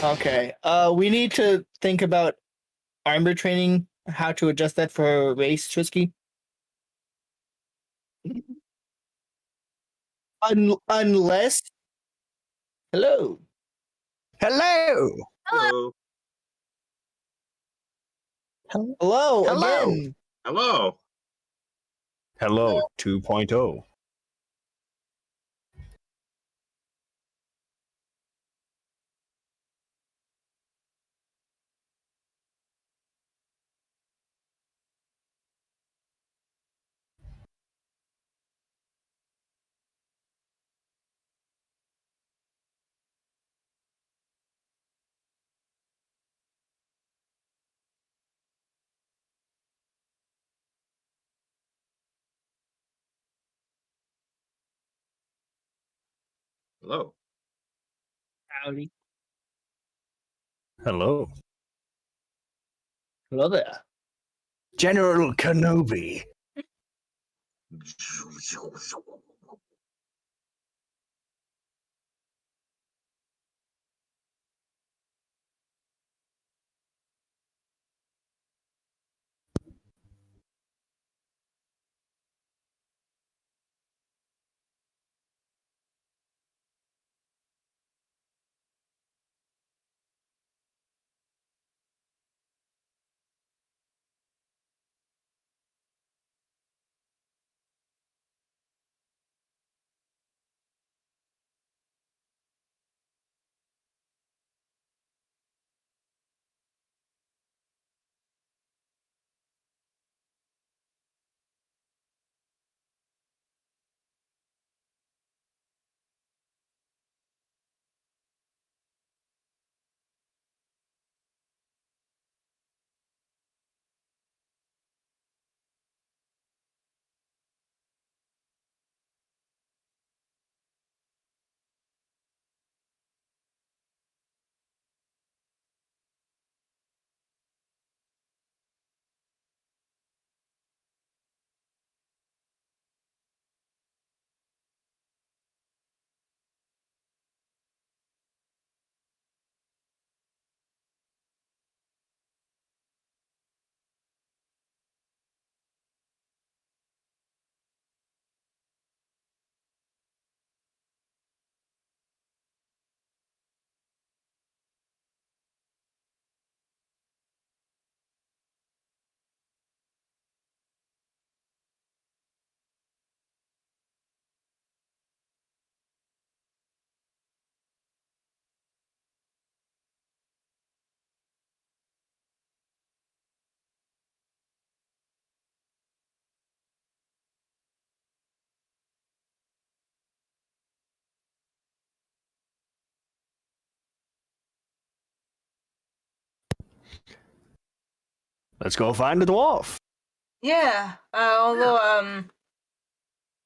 Okay. We need to think about armor training, how to adjust that for race, Trisky. Unless. Hello. Hello. Hello. Hello. Again. Hello. Hello 2.0. Hello. Howdy. Hello. Hello there. General Kenobi. Let's go find the dwarf. Yeah, although,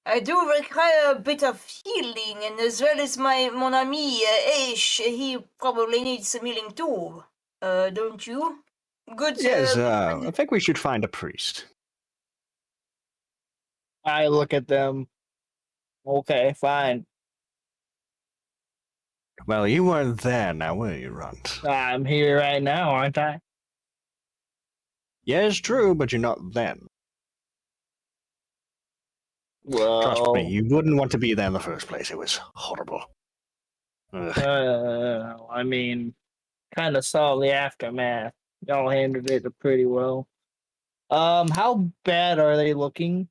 I do require a bit of healing, and as well as mon ami, Asch, he probably needs some healing too. Don't you? Good. Yes, I think we should find a priest. I look at them. Okay, fine. Well, you weren't there now, were you, Runt? I'm here right now, aren't I? Yeah, it's true, but you're not then. Well, Trust me, you wouldn't want to be there in the first place. It was horrible. Ugh. I mean, kind of saw the aftermath. Y'all handled it pretty well. How bad are they looking?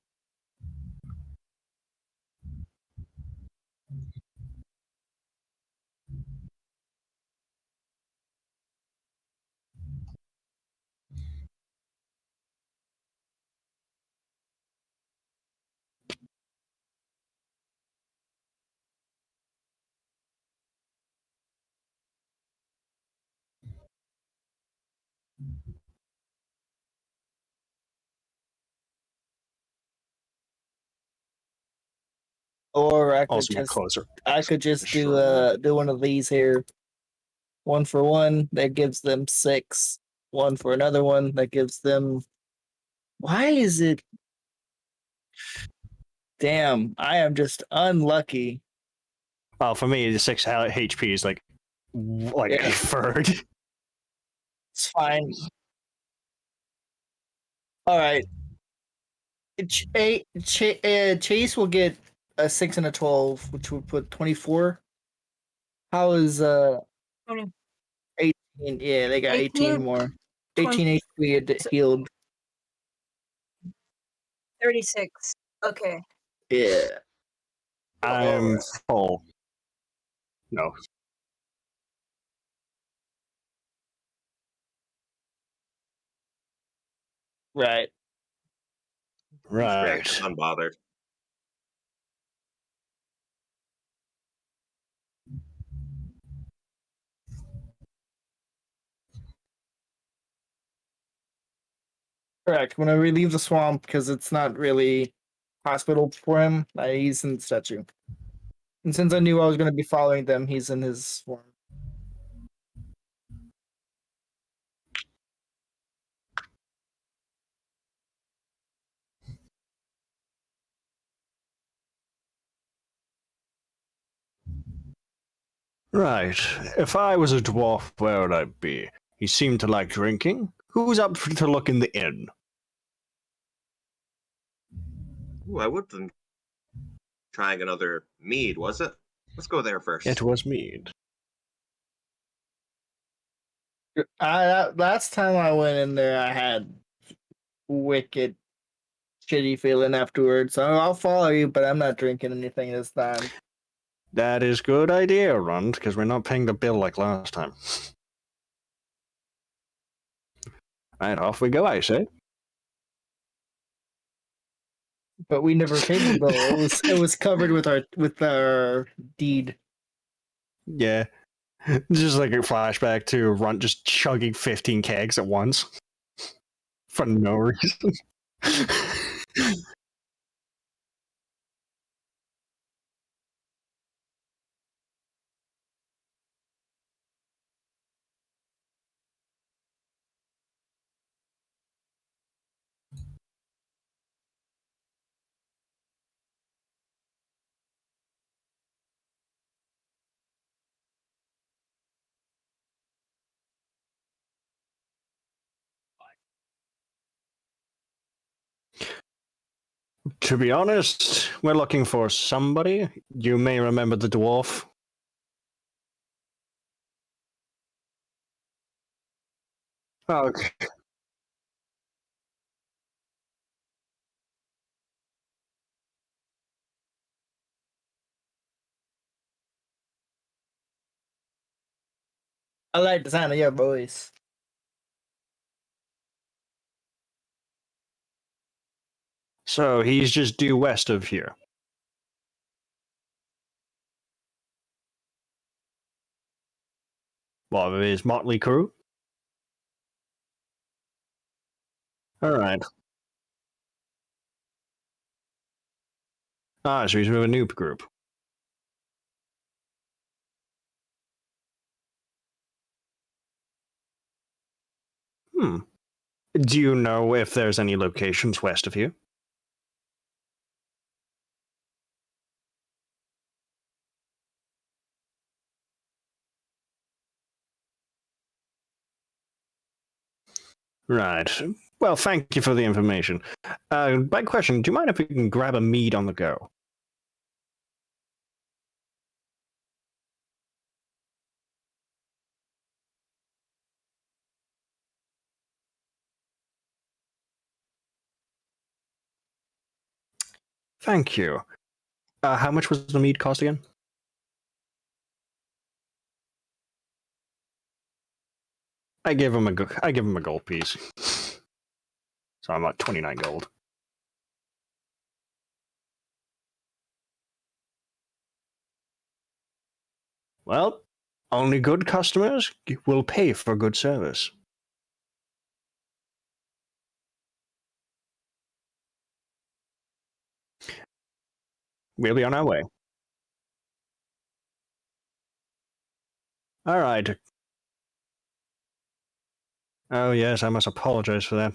Or I could Also, get just closer. do one of these here. 1 for 1 that gives them 6. 1 for another one that gives them. Why is it? Damn, I am just unlucky. Well, for me, the 6 HP is like like Yeah. a third. It's fine. All right. Chaise will get a 6 and a 12, which would put 24. How is 20, 18? Yeah, they got 18 18, more. 20, 18 HP healed. 36. Okay. Yeah. I'm full. No. Right. Right. Unbothered. Correct. When we leave the swamp, because it's not really hospital for him, he's in the statue. And since I knew I was going to be following them, he's in his swarm. Right. If I was a dwarf, where would I be? He seemed to like drinking. Who's up to look in the inn? Ooh, I would have been trying another mead, was it? Let's go there first. It was mead. Last time I went in there, I had wicked shitty feeling afterwards. So I'll follow you, but I'm not drinking anything this time. That is good idea, Runt, because we're not paying the bill like last time. Right, off we go, I say. But we never paid the bill. It was covered with our deed. Yeah. Just like a flashback to Runt just chugging 15 kegs at once. For no reason. To be honest, we're looking for somebody. You may remember the dwarf. Okay. I like the sound of your voice. So he's just due west of here. What, of his motley crew? Alright. Ah, so he's with a noob group. Do you know if there's any locations west of here? Right. Well, thank you for the information. By question, do you mind if we can grab a mead on the go? Thank you. How much was the mead cost again? I give him a gold piece. So I'm at 29 gold. Well, only good customers will pay for good service. We'll be on our way. All right. Oh yes, I must apologize for that.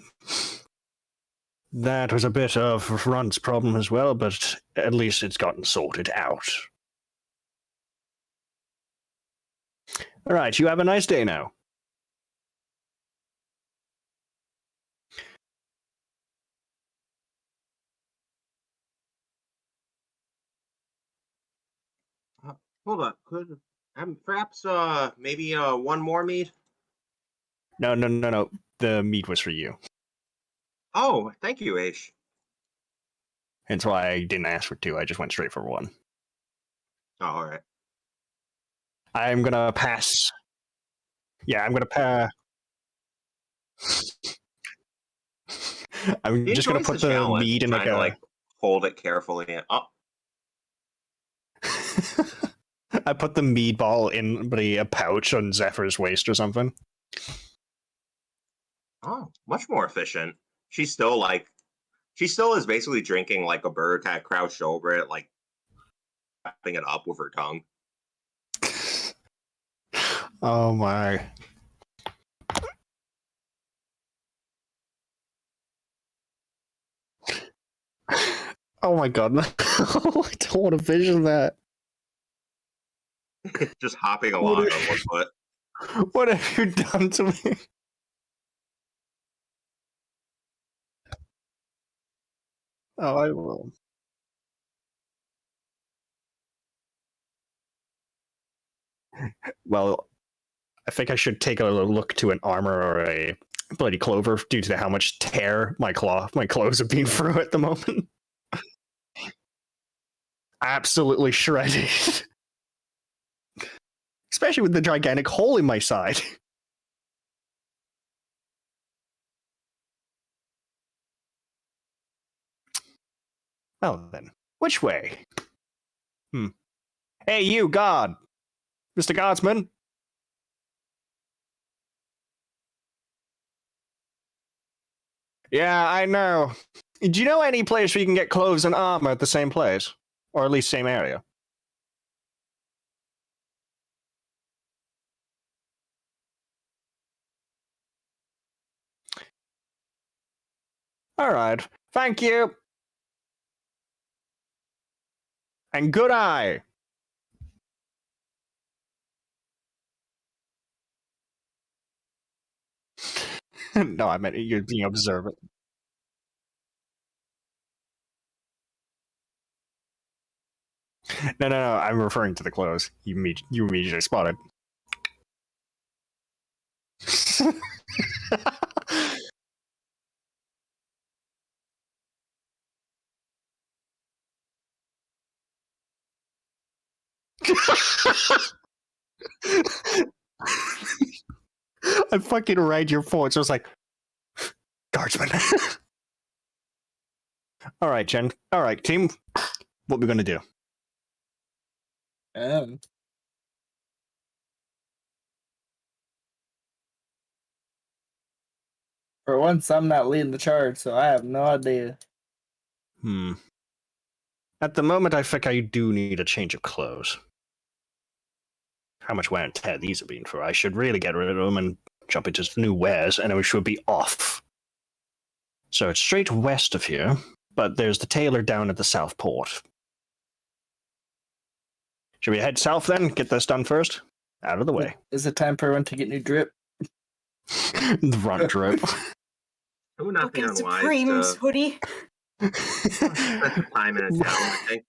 That was a bit of Runt's problem as well, but at least it's gotten sorted out. All right, you have a nice day now. Hold up. Could perhaps maybe one more mead? No. The mead was for you. Oh, thank you, Asch. That's why I didn't ask for two. I just went straight for one. Oh, all right. I'm gonna pass. Yeah, I'm gonna pass. I'm He just gonna enjoys put the the challenge, mead in trying to like hold it carefully. And, oh, I put the mead ball in a pouch on Zephyr's waist or something. oh, much more efficient. She's still is basically drinking like a bird, kind of crouched over it, like wrapping it up with her tongue. Oh my. Oh my god. I don't want to vision that. Just hopping along on one foot. What have you done to me? Oh, I will. Well, I think I should take a look to an armor or a bloody clover due to how much tear my clothes are being through at the moment. Absolutely shredded. Especially with the gigantic hole in my side. Well then, which way? Hey, you, God! Mr. Guardsman? Yeah, I know. Do you know any place where you can get clothes and armor at the same place? Or at least same area? Alright, thank you! And good eye! No, I meant you're being observant. No, I'm referring to the clothes. You immediately spotted. I fucking read your phone, so I was like, Guardsman. Alright, Jen. Alright, team. What we gonna do? For once, I'm not leading the charge, so I have no idea. At the moment, I think I do need a change of clothes. How much wear and tear these have been for? I should really get rid of them and jump into new wares, and then we should be off. So it's straight west of here, but there's the tailor down at the south port. Should we head south then? Get this done first? Out of the way. Is it time for everyone to get new drip? The runt drip. It would not be Fucking unwise Supreme's to hoodie. spend some time in a town, I think.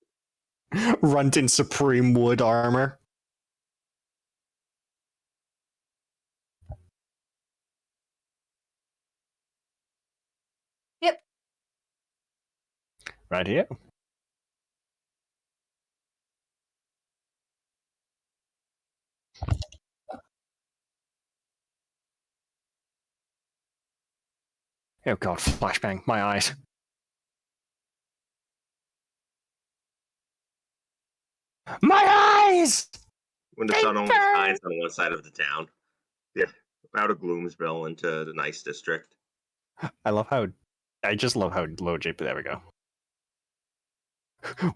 Runt in supreme wood armor. Yep. Right here. Oh god, flashbang, my eyes. My eyes! When the sun only shines on one side of the town. Yeah, out of Gloomsville into the nice district. I just love how low JP, there we go.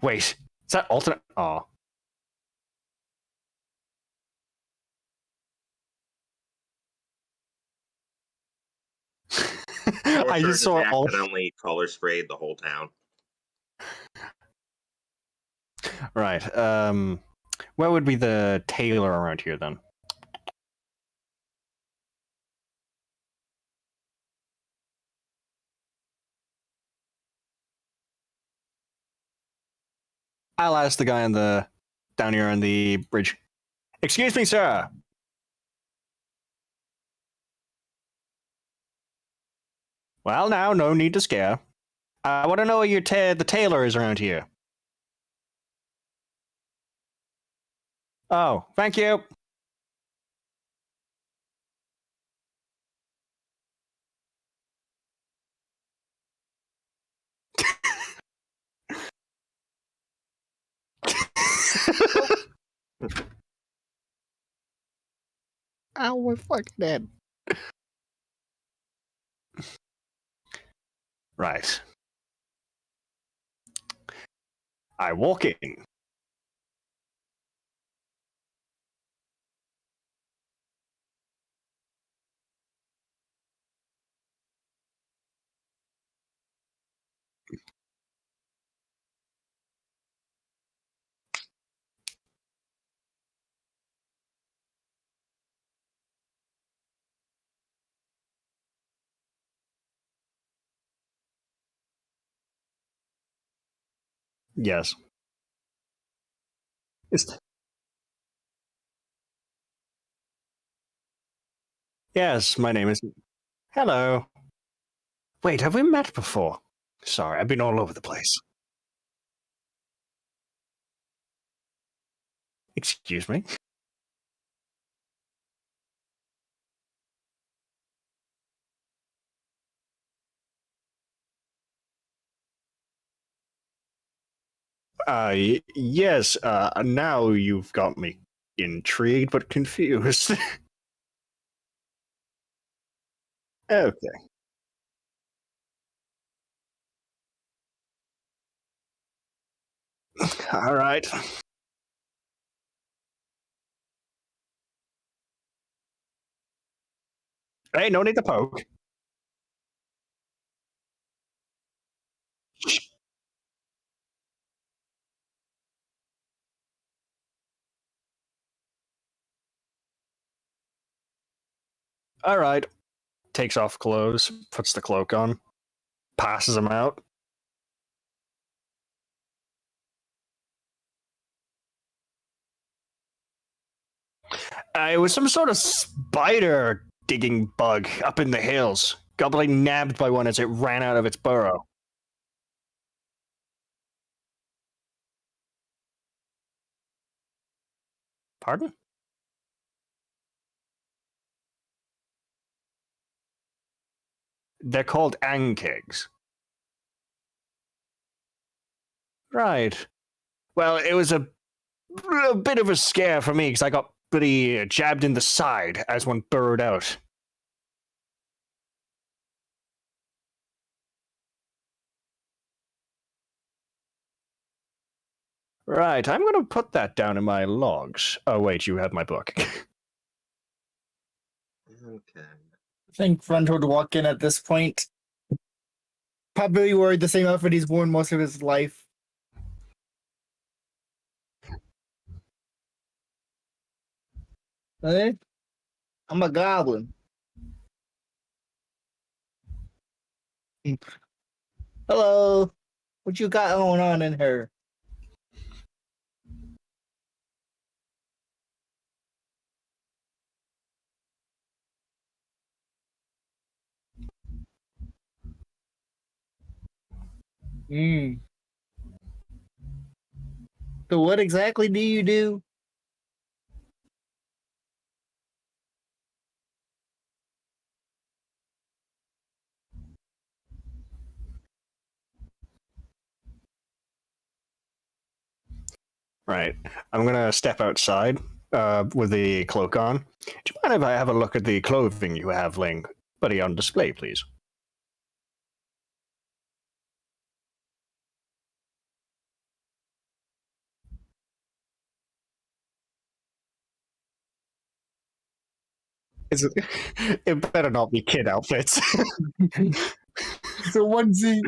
Wait, is that alternate? Oh. I just saw all. Accidentally color sprayed the whole town. Right. Where would be the tailor around here then? I'll ask the guy down here on the bridge. Excuse me, sir. Well, now, no need to scare. I want to know where the tailor is around here. Oh, thank you. Ow, we're fucking dead. Right. I walk in. Yes. Yes, my name is... Hello. Wait, have we met before? Sorry, I've been all over the place. Excuse me? Yes, now you've got me intrigued but confused. Okay. All right. Hey, no need to poke. All right. Takes off clothes, puts the cloak on, passes him out. It was some sort of spider digging bug up in the hills. Got nabbed by one as it ran out of its burrow. Pardon? They're called ankegs. Right. Well, it was a bit of a scare for me because I got pretty jabbed in the side as one burrowed out. Right, I'm going to put that down in my logs. Oh, wait, you have my book. Okay. I think Front would walk in at this point. Probably wearing the same outfit he's worn most of his life. Hey, I'm a goblin. Hello. What you got going on in here? Hmm. So what exactly do you do? Right, I'm going to step outside with the cloak on. Do you mind if I have a look at the clothing you have laying buddy on display, please? It better not be kid outfits. So onesie.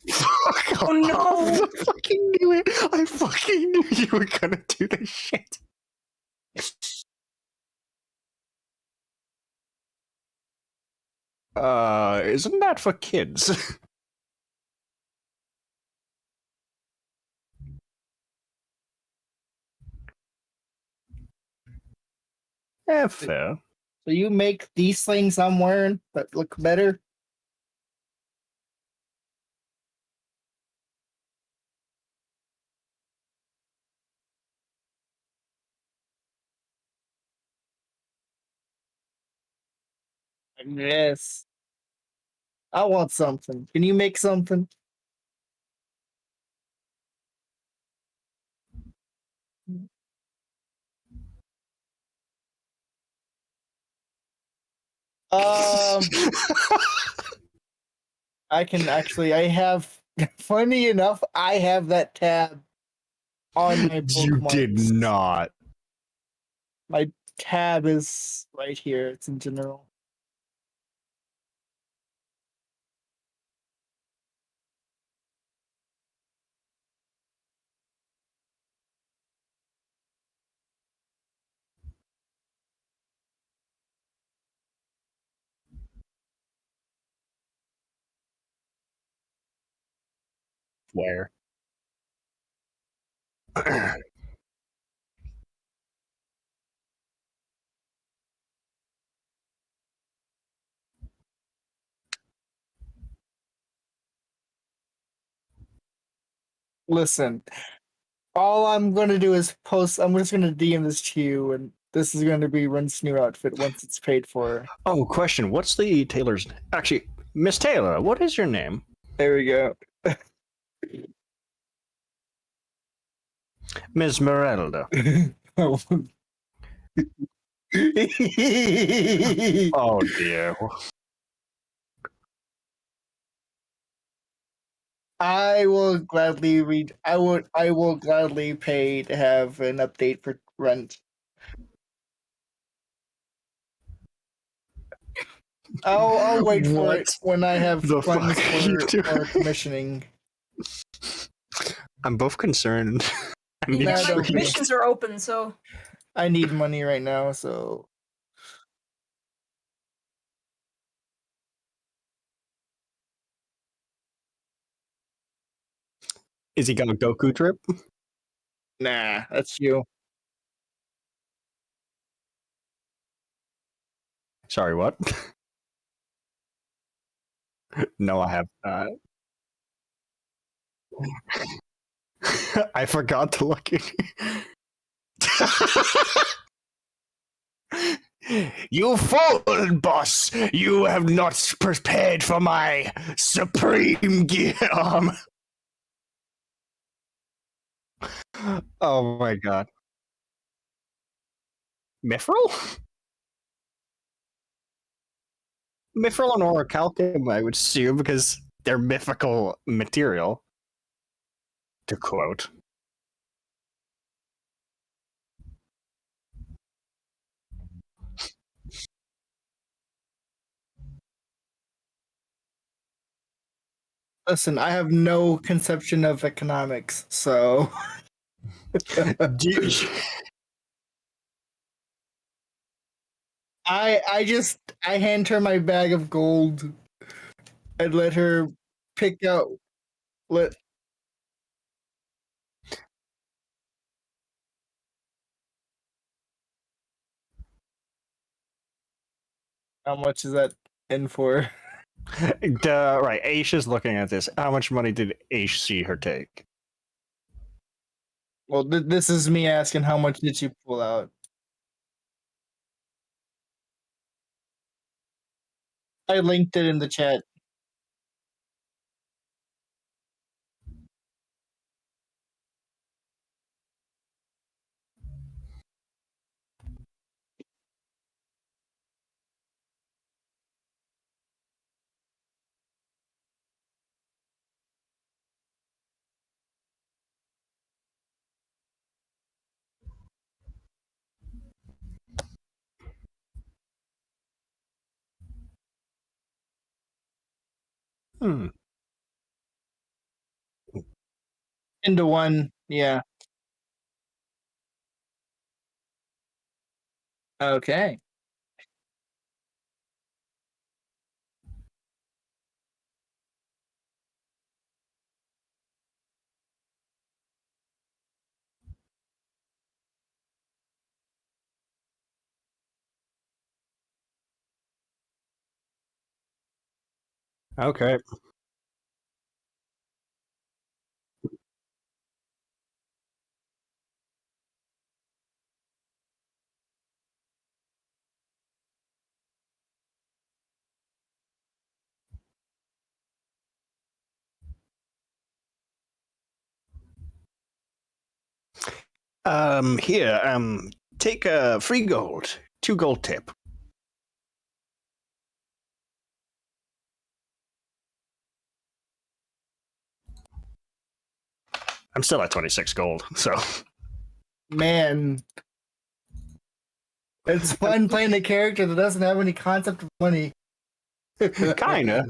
Fuck Oh no! off. I fucking knew it. I fucking knew you were gonna do this shit. Isn't that for kids? Yeah, fair. So you make these things I'm wearing that look better? Yes. I want something. Can you make something? I can actually. I have. Funny enough, I have that tab on my You did bookmarks. not. My tab is right here. It's in general. Where? Listen, all I'm gonna do is post. I'm just gonna DM this to you, and this is gonna be Run's new outfit once it's paid for. Oh, question. What's the Taylor's? Actually, Miss Taylor, what is your name? There we go. Ms. Merelda. Oh. Oh, dear. I will gladly read. I will gladly pay to have an update for Rent. I'll wait for it What when I have the funds fuck are you for doing? commissioning. I'm both concerned and No, Yeah, my don't be. intrigued. commissions are open, so I need money right now, so Is he got a Goku trip? nah, that's you. Sorry, what? No, I have not. I forgot to look at You fool, boss! You have not prepared for my supreme gear arm. Oh my god. Mithril? Mithril and orichalcum, I would assume, because they're mythical material. To quote. Listen, I have no conception of economics, so I hand her my bag of gold and let her pick out let how much is that in for? Right, Asch is looking at this. How much money did Asch see her take? Well, this is me asking how much did you pull out? I linked it in the chat. Hmm. Into one, yeah. Okay. Okay. Here, take free gold. 2 gold tip. I'm still at 26 gold, so. Man, it's fun playing a character that doesn't have any concept of money. Kinda.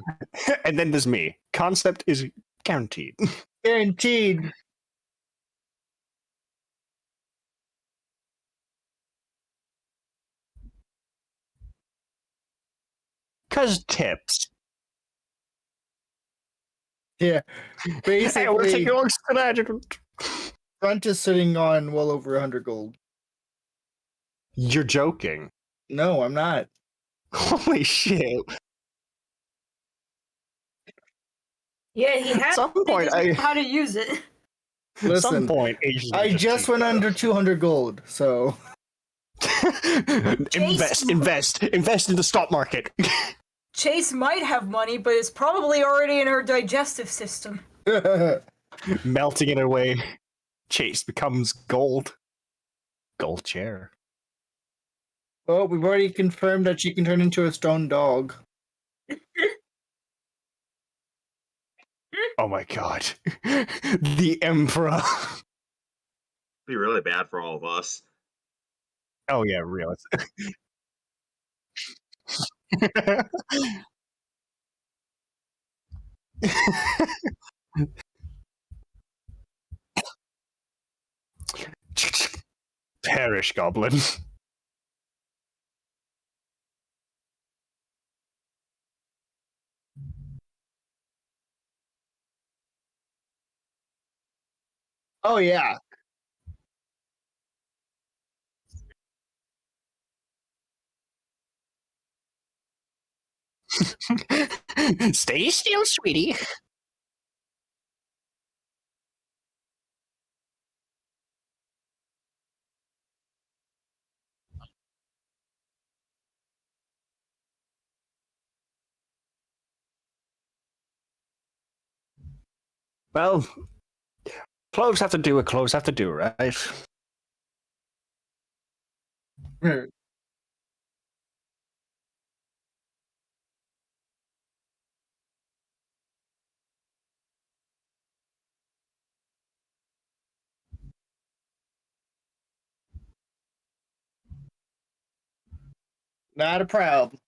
And then there's me. Concept is guaranteed. Guaranteed. Cause tips. Yeah. Hey, we're taking Basically, orcs to the adjutant. Runt is sitting on well over 100 gold. You're joking. No, I'm not. Holy shit. Yeah, he has Some they point, just I- know how to use it. At some Listen, point, Asians I will just take went that. under 200 gold, so invest in the stock market. Chaise might have money, but it's probably already in her digestive system. Melting it away. Chaise becomes gold. Gold chair. oh, we've already confirmed that she can turn into a stone dog. Oh my god. The Emperor. Be really bad for all of us. Oh yeah, real. Perish, goblin. Oh yeah. Stay still, sweetie. Well, clothes have to do what clothes have to do, right? Not a problem.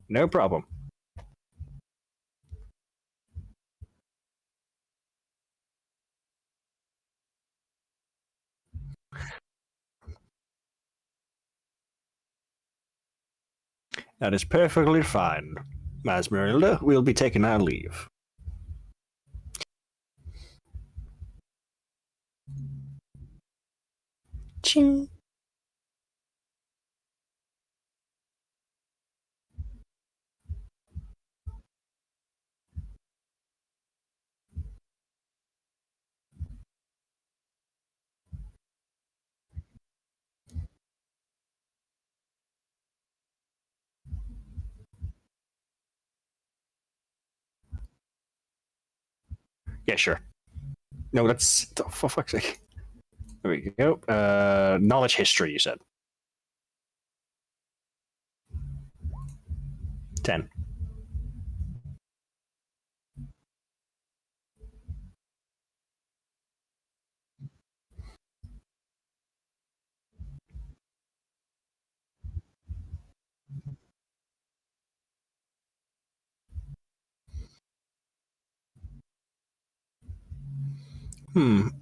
No problem. That is perfectly fine. Masmerilda, we'll be taking our leave. Ching. Yeah, sure. No, that's for fuck's sake. There we go. Knowledge history, you said. 10.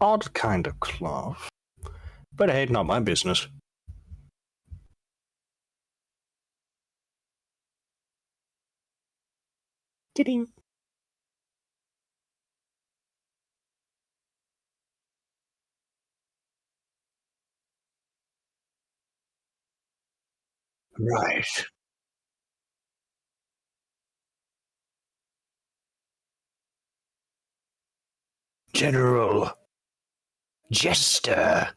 Odd kind of cloth. But hey, not my business. Kidding. Right. General Jester.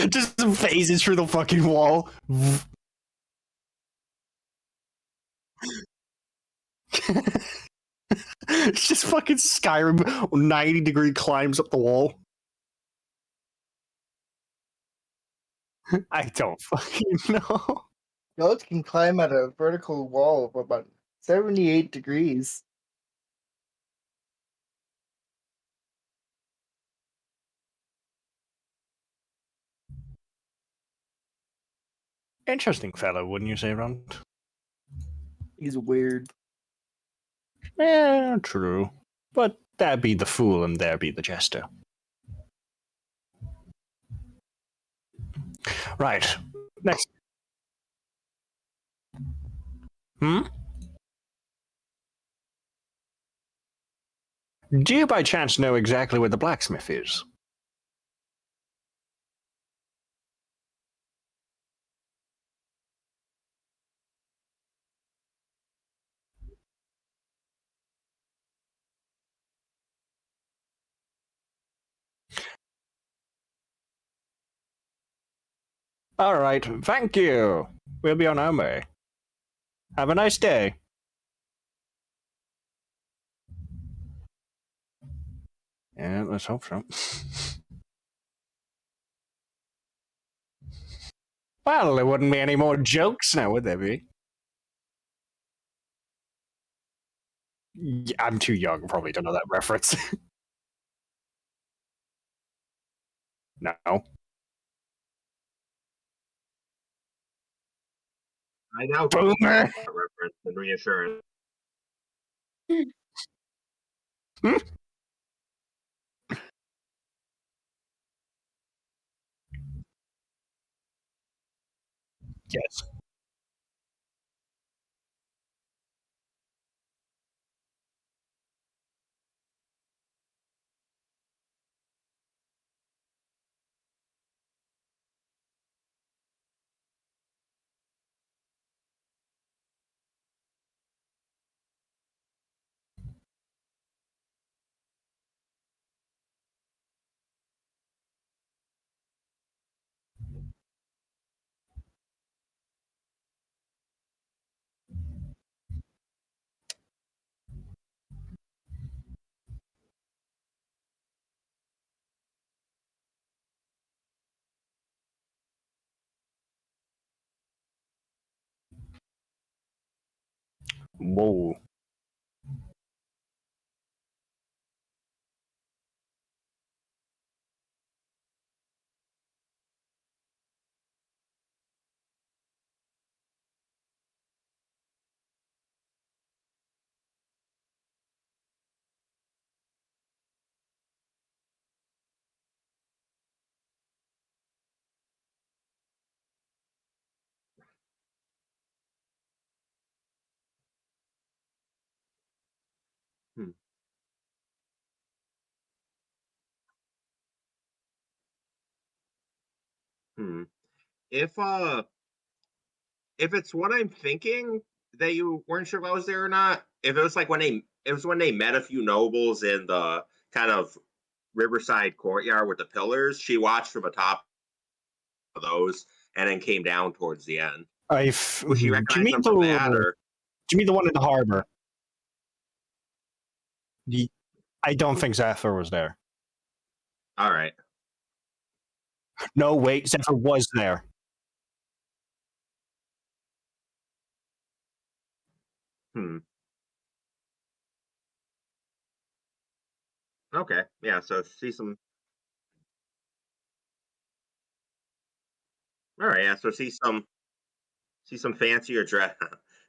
Just phases through the fucking wall. It's just fucking Skyrim 90-degree climbs up the wall. I don't fucking know. Goats can climb at a vertical wall of about 78 degrees. Interesting fellow, wouldn't you say, Runt? He's weird. Yeah, true. But there be the fool and there be the jester. Right. Next. Hmm? Do you by chance know exactly where the blacksmith is? All right, thank you. We'll be on our way. Have a nice day. Yeah, let's hope so. Well, there wouldn't be any more jokes now, would there be? Yeah, I'm too young, probably to know that reference. No. I now get Boomer! that reference and reassurance. Hmm? Yes. Whoa. Hmm. Hmm. If if it's what I'm thinking that you weren't sure if I was there or not, if it was like when they met a few nobles in the kind of riverside courtyard with the pillars, she watched from atop of those and then came down towards the end. Would she Do you recognize mean them from that, or do you mean the one in the harbor? I don't think Zephyr was there. all right? No, wait, Zephyr was there. Hmm. Okay. Yeah. So see some. All right. Yeah. So see some fancier dress.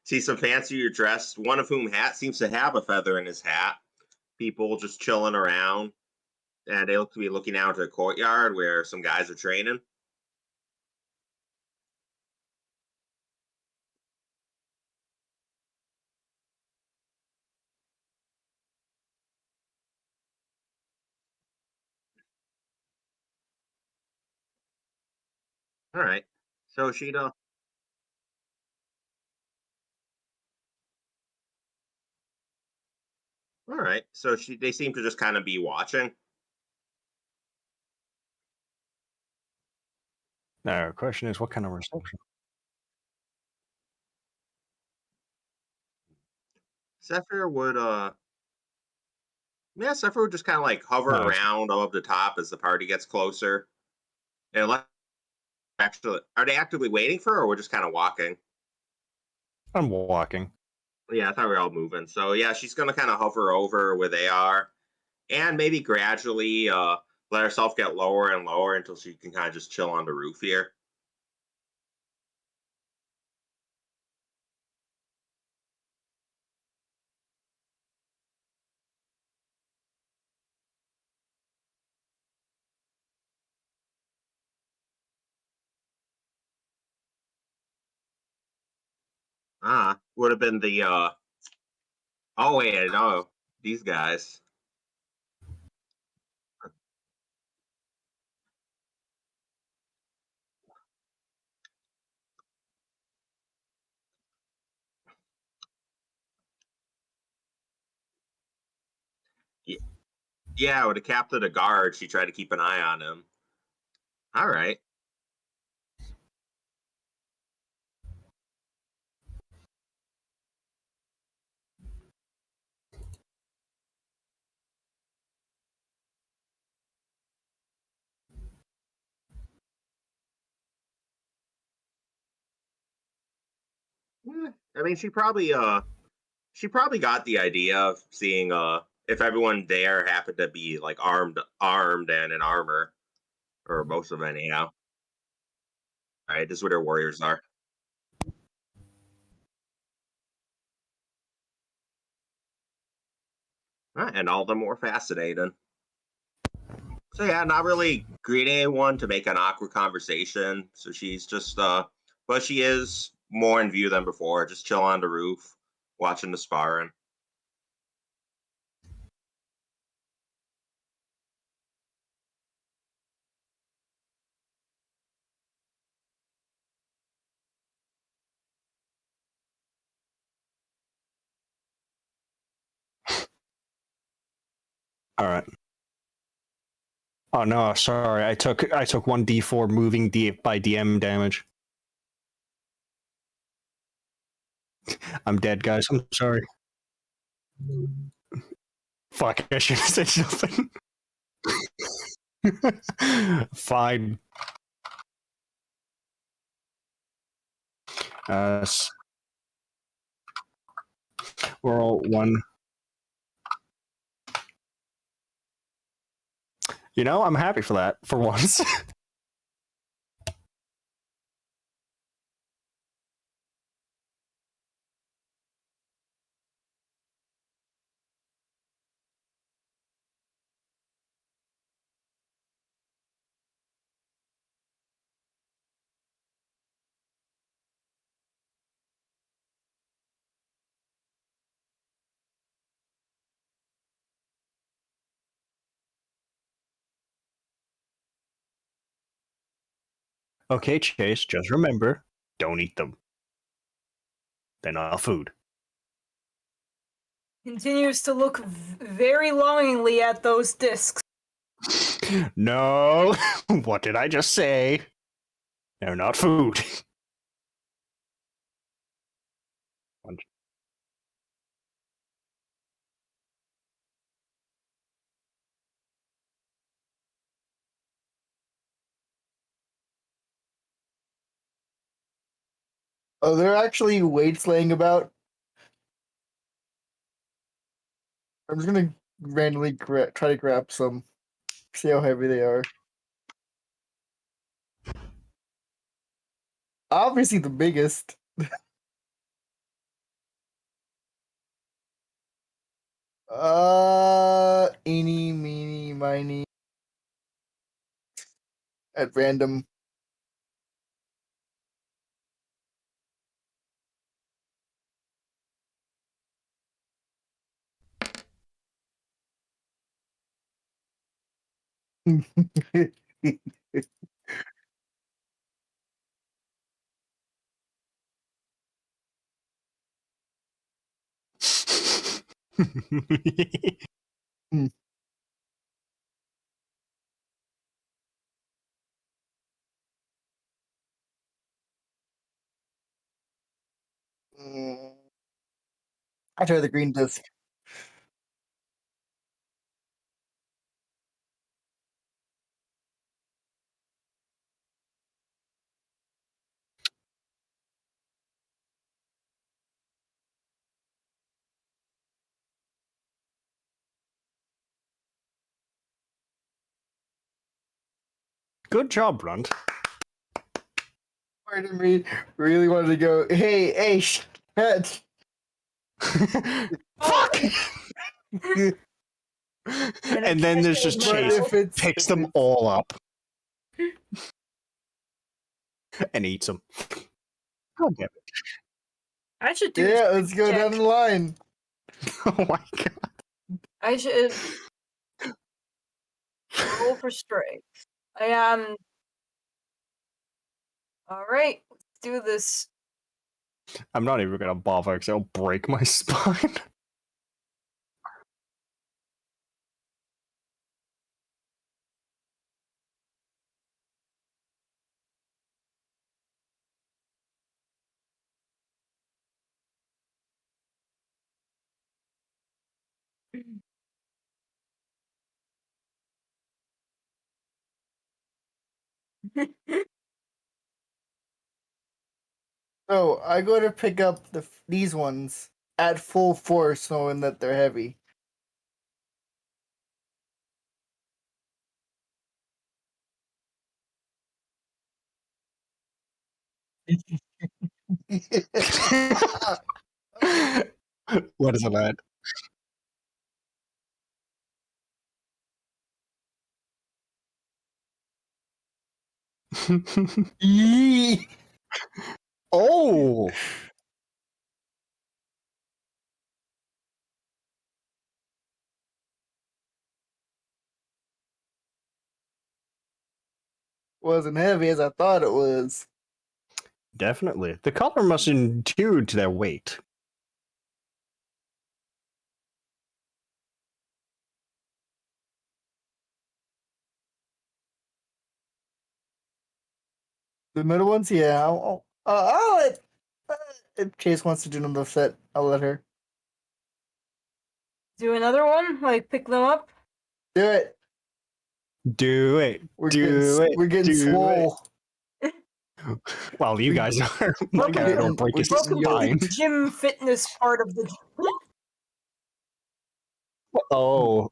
See some fancier dressed. One of whom seems to have a feather in his hat. People just chilling around, and they look to be looking out to the courtyard where some guys are training. All right. So all right. So they seem to just kind of be watching. Now, the question is, what kind of reception? Zephyr would Zephyr would just kind of like hover Nice. around above the top as the party gets closer. And actually, are they actively waiting for her, or we're just kind of walking? I'm walking. Yeah, I thought we were all moving. So yeah, she's gonna kind of hover over where they are, and maybe gradually let herself get lower and lower until she can kind of just chill on the roof here. Would have been the oh wait, no, these guys. Yeah, with the captain of guard, she tried to keep an eye on him. All right. I mean, she probably got the idea of seeing if everyone there happened to be like armed and in armor, or most of it anyhow. All right, this is what her warriors are. And all of them were fascinating. So yeah, not really greeting anyone to make an awkward conversation. So she's just but she is more in view than before, just chill on the roof, watching the sparring. All right. Oh no, sorry. I took 1d4 moving by DM damage. I'm dead, guys. I'm sorry. Fuck, I should have said something. Fine. Roll one. You know, I'm happy for that for once. Okay, Chaise, just remember, don't eat them. They're not food. Continues to look very longingly at those discs. No! What did I just say? They're not food. Oh, they're actually weights laying about. I'm just gonna randomly try to grab some. See how heavy they are. Obviously, the biggest. Eeny, meeny, miny. At random. I try the green disc. Good job, Runt. Part of me really wanted to go, hey, Asch, catch. Fuck! And then there's just But Chaise if it's picks if them it's- all up and eats them. God damn it. I should do. Yeah, a let's go check. down the line. Oh my god. I should roll for strength. I am. All right, let's do this. I'm not even gonna bother because it'll break my spine. So I go to pick up these ones at full force, knowing that they're heavy. What is it, lad? Yee. Oh! Wasn't heavy as I thought it was. Definitely. The color must endure to their weight. The middle ones, yeah. I'll let. If Chaise wants to do another set, I'll let her Do another one. Like pick them up. do it. Do it. We're do getting it. swole. Well, you guys are. My Welcome guy to- will break his Welcome to spine. the gym fitness part of the. Oh.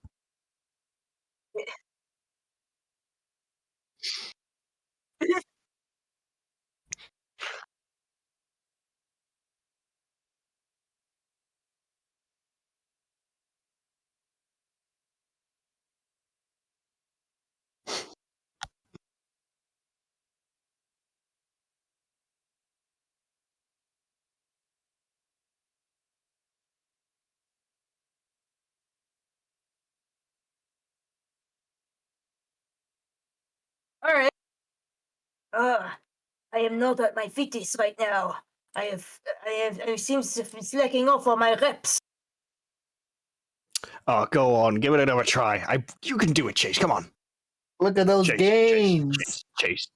All right. I am not at my fittest right now. I seem to be slacking off on my reps. Oh, go on. Give it another try. You can do it, Chaise. Come on. Look at those Chaise, gains. Chaise.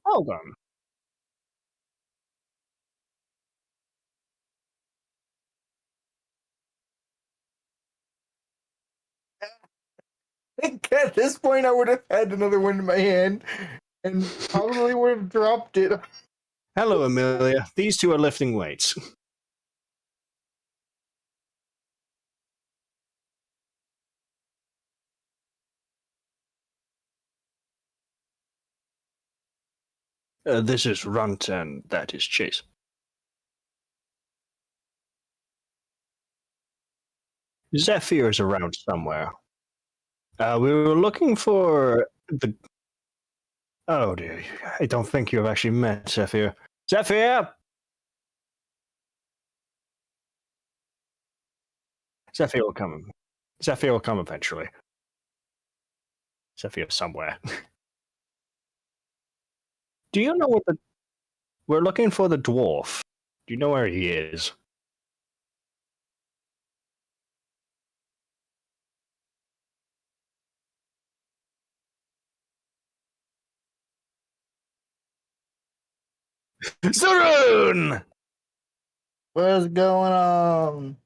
Well done. I think at this point, I would have had another one in my hand and probably would have dropped it. Hello, Amelia. These two are lifting weights. This is Runt, and that is Chaise. Zephyr's around somewhere. We were looking for the... Oh dear, I don't think you've actually met Zephyr. Zephyr! Zephyr will come. Zephyr will come eventually. Zephyr somewhere. Do you know what the... We're looking for the dwarf. Do you know where he is? Arun! What's going on?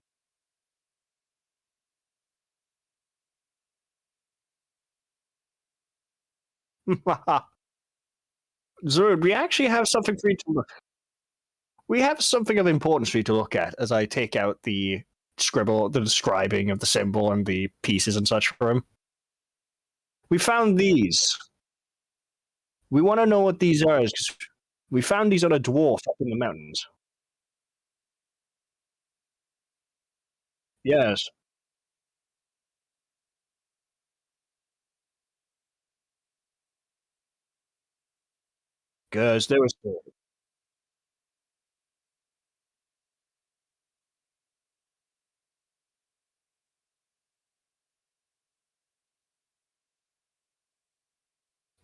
Zerud, we actually have something for you to look. We have something of importance for you to look at as I take out the scribble, the describing of the symbol and the pieces and such for him. We found these. We want to know what these are because we found these on a dwarf up in the mountains. Yes. Because there was.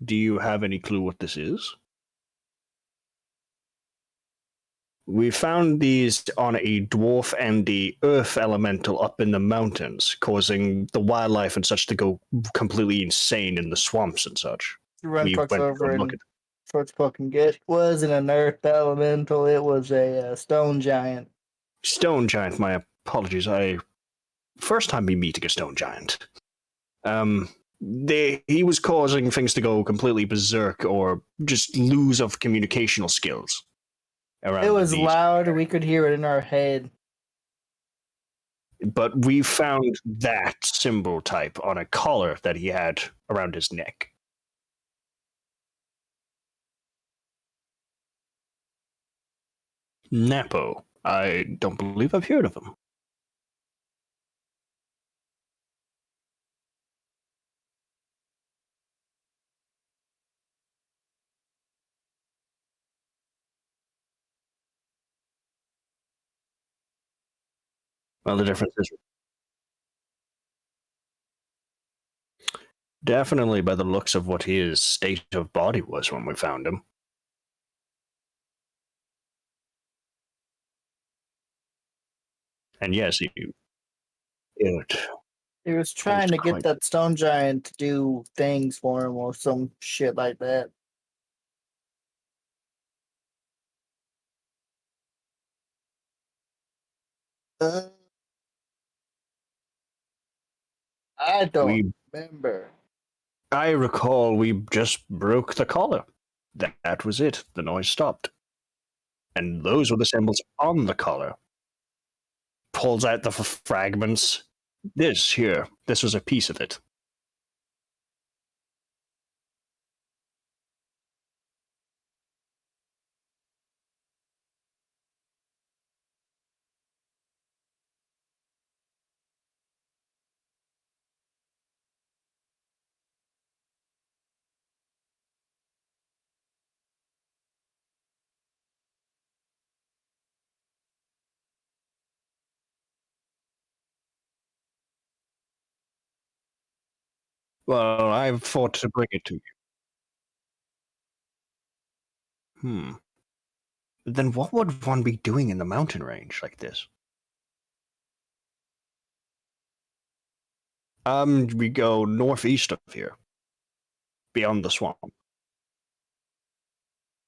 Do you have any clue what this is? We found these on a dwarf and the earth elemental up in the mountains, causing the wildlife and such to go completely insane in the swamps and such. Run We trucks went to over go and look at... trucks fucking get. Wasn't an earth elemental. It was a stone giant. Stone giant. My apologies. First time me meeting a stone giant. He was causing things to go completely berserk or just lose of communicational skills. It was loud. We could hear it in our head. But we found that symbol type on a collar that he had around his neck. Napo. I don't believe I've heard of him. Well, the difference is definitely by the looks of what his state of body was when we found him. And yes, He was trying to get that stone giant to do things for him or some shit like that. I don't remember. I recall we just broke the collar. That was it. The noise stopped. And those were the symbols on the collar. Pulls out the fragments. This was a piece of it. Well, I thought to bring it to you. Then what would one be doing in the mountain range like this? We go northeast of here. Beyond the swamp.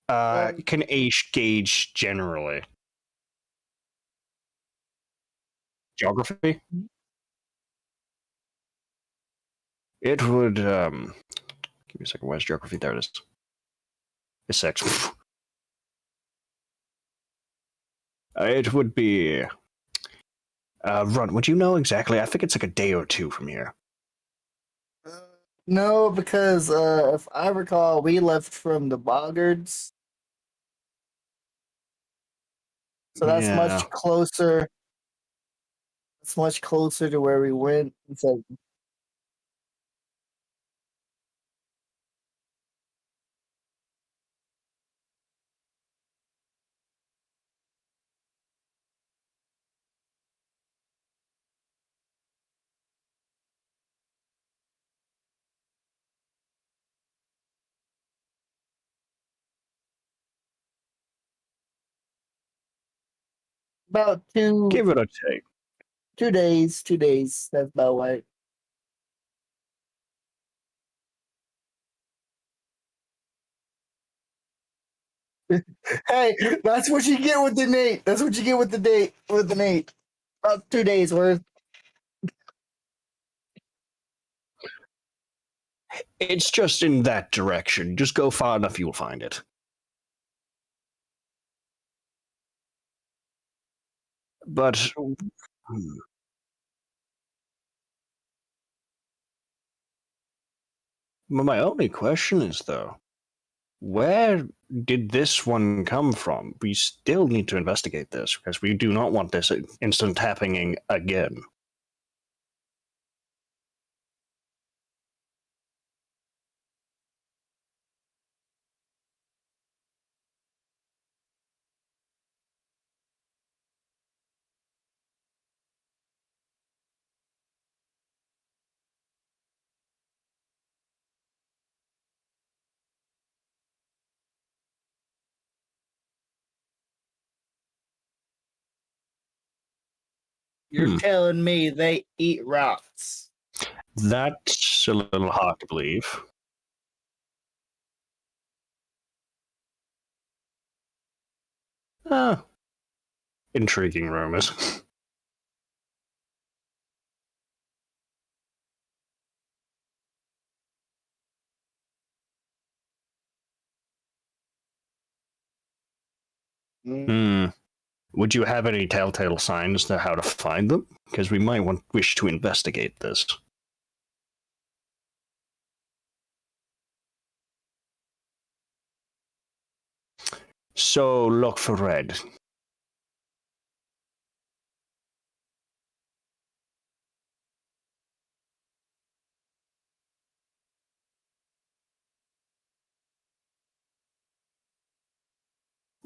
Can Asch gauge generally? Geography? It would, give me a second, where's geography? There it is. This section. It would be, Runt, would you know exactly? I think it's like a day or two from here. No, because if I recall, we left from the Boggards. So that's much closer. It's much closer to where we went. It's like about Give it a take. 2 days. 2 days. That's about right. Hey, that's what you get with the Nate. That's what you get with the date with the Nate. About 2 days worth. It's just in that direction. Just go far enough, you'll find it. But my only question is, though, where did this one come from? We still need to investigate this, because we do not want this instant happening again. You're telling me they eat rocks? That's a little hard to believe. Intriguing rumors. Would you have any telltale signs to how to find them? Because we might wish to investigate this. So look for red.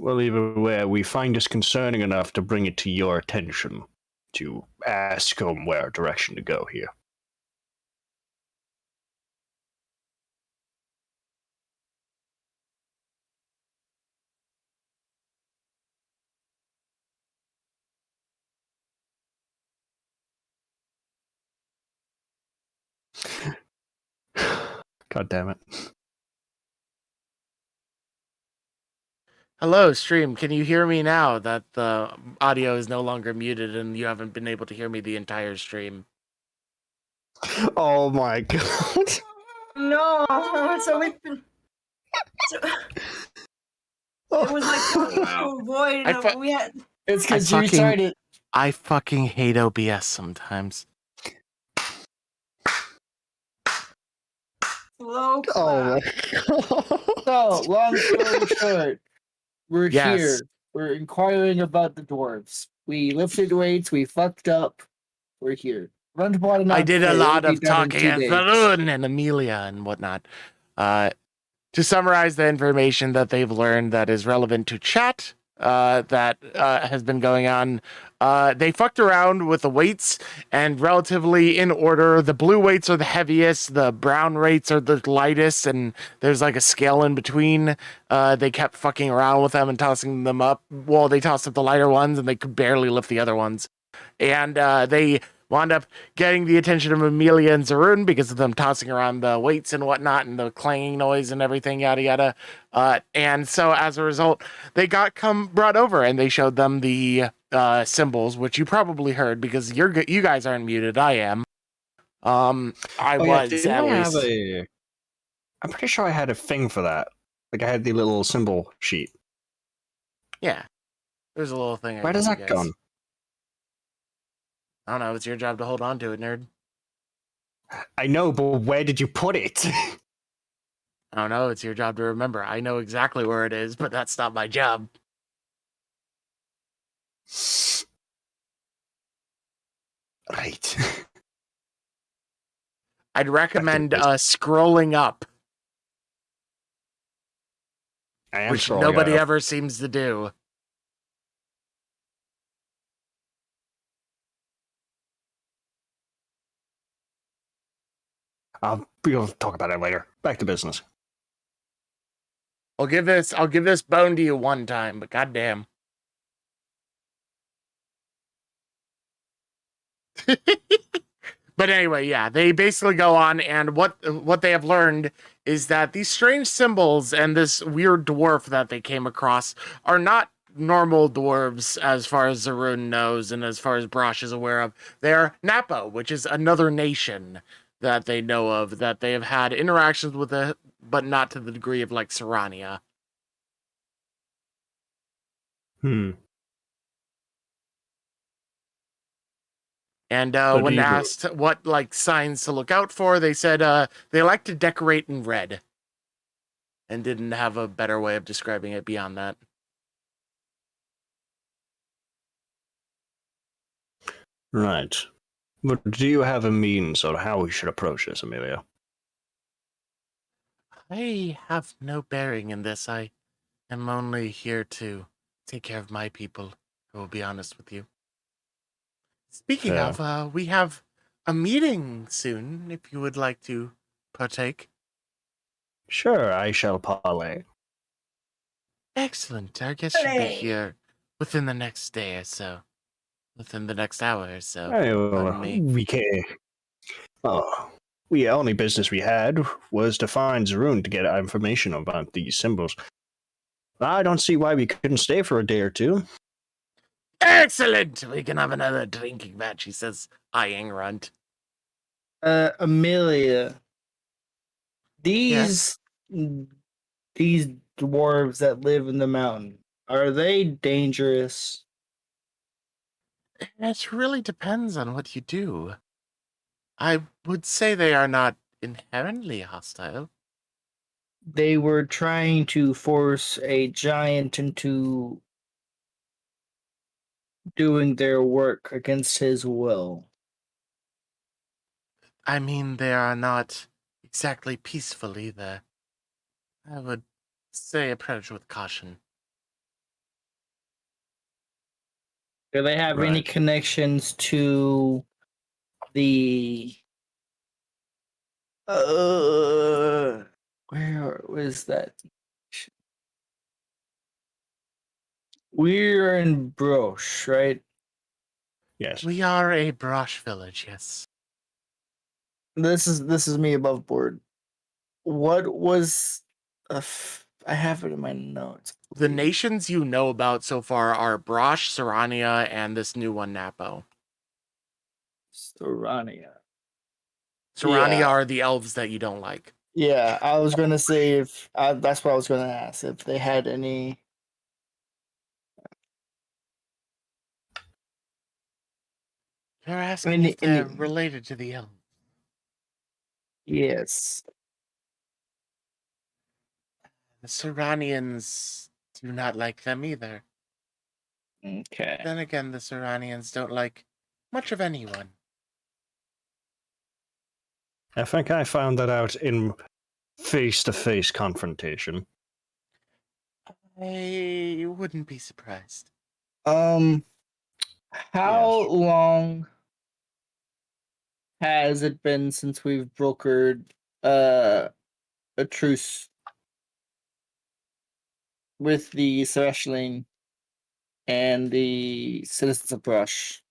Well, either way, we find this concerning enough to bring it to your attention, to ask him where direction to go here. God damn it. Hello, stream. Can you hear me now that the audio is no longer muted and you haven't been able to hear me the entire stream? Oh my god. No, so we've been. So, it was like wow. to avoid. We had. It's because I you fucking- started. I fucking hate OBS sometimes. Slow clap. Oh my god. So, long story short, we're Yes. here. We're inquiring about the dwarves. We lifted weights. We fucked up. We're here. Run to bottom. I did a lot of talking at with Arun and Amelia and whatnot. To summarize the information that they've learned that is relevant to chat, that has been going on, they fucked around with the weights, and relatively in order, the blue weights are the heaviest, the brown weights are the lightest, and there's like a scale in between. They kept fucking around with them and tossing them up. Well, they tossed up the lighter ones, and they could barely lift the other ones. And they wound up getting the attention of Amelia and Arun because of them tossing around the weights and whatnot and the clanging noise and everything, yada yada. And so as a result, they got brought over and they showed them the symbols, which you probably heard because you guys aren't muted. I am. I'm pretty sure I had a thing for that. Like I had the little symbol sheet. Yeah. There's a little thing. Where does that go? I don't know. It's your job to hold on to it, nerd. I know, but where did you put it? I don't know. It's your job to remember. I know exactly where it is, but that's not my job. Right. I'd recommend business. scrolling up, I am which scrolling nobody up. ever seems to do. We'll talk about it later. Back to business. I'll give this bone to you one time, but goddamn. But anyway, yeah, they basically go on, and what they have learned is that these strange symbols and this weird dwarf that they came across are not normal dwarves as far as Arun knows and as far as Brosh is aware of. They are Napo, which is another nation that they know of, that they have had interactions with, but not to the degree of like Serania. And So when do you- asked what like signs to look out for, they said they like to decorate in red, and didn't have a better way of describing it beyond that. Right. But do you have a means of how we should approach this, Amelia? I have no bearing in this. I am only here to take care of my people. I will be honest with you. Speaking Fair. of, we have a meeting soon, if you would like to partake. Sure, I shall parlay. Excellent. Our guest should be Hooray. here within the next day or so. Within the next hour or so. Well, me. we can't. Oh, the only business we had was to find Arun to get information about these symbols. I don't see why we couldn't stay for a day or two. Excellent! We can have another drinking match, he says, eyeing Runt. Amelia, these dwarves that live in the mountain, are they dangerous? It really depends on what you do. I would say they are not inherently hostile. They were trying to force a giant into doing their work against his will. I mean, they are not exactly peaceful either. I would say approach with caution. Do they have any Right. connections to the where was that? We're in Broche, right? Yes. We are a Brosh village, yes. This is me above board. What was I have it in my notes. The nations you know about so far are Brosh, Serania, and this new one, Napo. Serania. Serania Yeah. are the elves that you don't like. Yeah, I was gonna say if that's what I was gonna ask if they had any. You're asking Any- if they're any- related to the elves. Yes. The Seranians do not like them either. Okay. Then again, the Seranians don't like much of anyone. I think I found that out in face-to-face confrontation. I wouldn't be surprised. How Yes. long has it been since we've brokered a truce with the Celestialing and the citizens of Brush?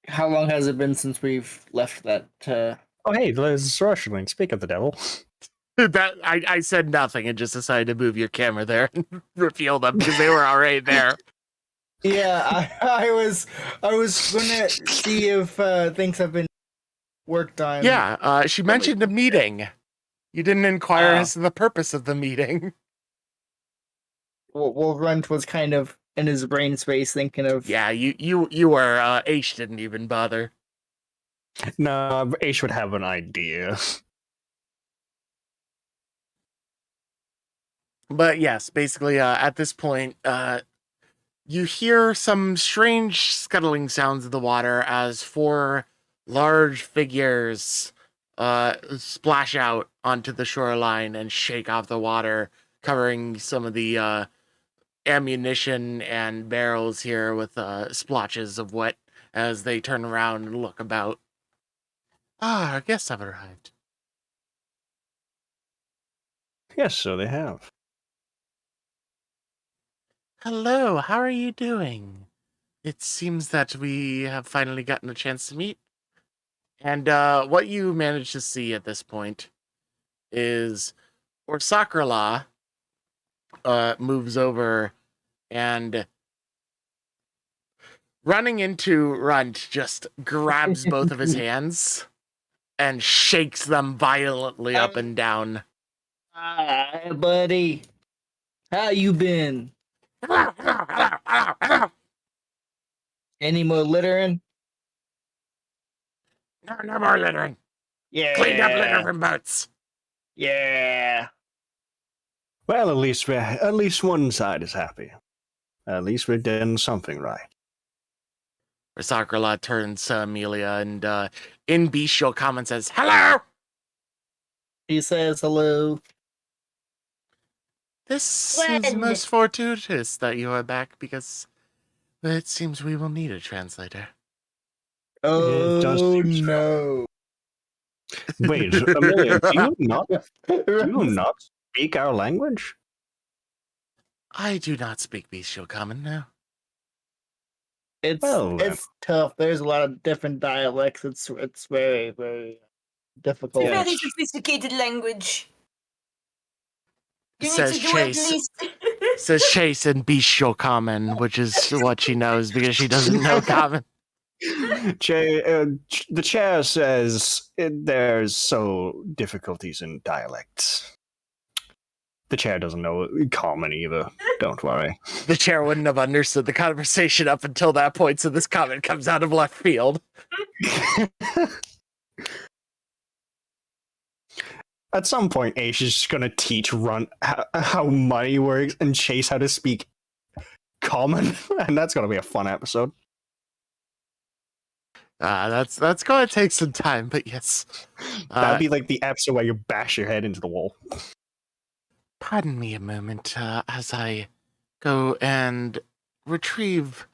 How long has it been since we've left that? Oh, hey, there's Sorcerer. Speak of the devil. That I said nothing and just decided to move your camera there and reveal them because they were already there. Yeah, I was gonna see if things have been worked on. Yeah, she mentioned a meeting. You didn't inquire Ah. as to the purpose of the meeting. Well, Runt was kind of in his brain space thinking of. Yeah, you were. Asch didn't even bother. No, Ash would have an idea. But yes, basically, at this point, you hear some strange scuttling sounds in the water as 4 large figures splash out onto the shoreline and shake off the water, covering some of the ammunition and barrels here with splotches of wet as they turn around and look about. Ah, our guests have arrived. Yes, so they have. Hello, how are you doing? It seems that we have finally gotten a chance to meet. And what you manage to see at this point is Orsakrala moves over and running into Runt, just grabs both of his hands and shakes them violently up and down. Hi, buddy. How you been? Any more littering? No more littering. Yeah. Cleaned up litter from boats. Yeah. Well, at least one side is happy. At least we're doing something right. Orsakrala turns to Amelia and in bestial comment says, "Hello!" He says hello. This is most fortuitous that you are back because it seems we will need a translator. It does Oh seem so. no. Wait, Amelia, do you not speak our language? I do not speak bestial common now. It's tough. There's a lot of different dialects. It's very, very difficult. It's a very Yes. sophisticated language. You need Says to do Chaise. at least. Says Chaise in bestial common, which is what she knows because she doesn't know common. The chair says there's so difficulties in dialects. The chair doesn't know common either. Don't worry. The chair wouldn't have understood the conversation up until that point, so this comment comes out of left field. At some point, Asch is just going to teach Runt how money works and Chaise how to speak common, and that's going to be a fun episode. That's going to take some time, but yes. That'd be like the episode where you bash your head into the wall. Pardon me a moment as I go and retrieve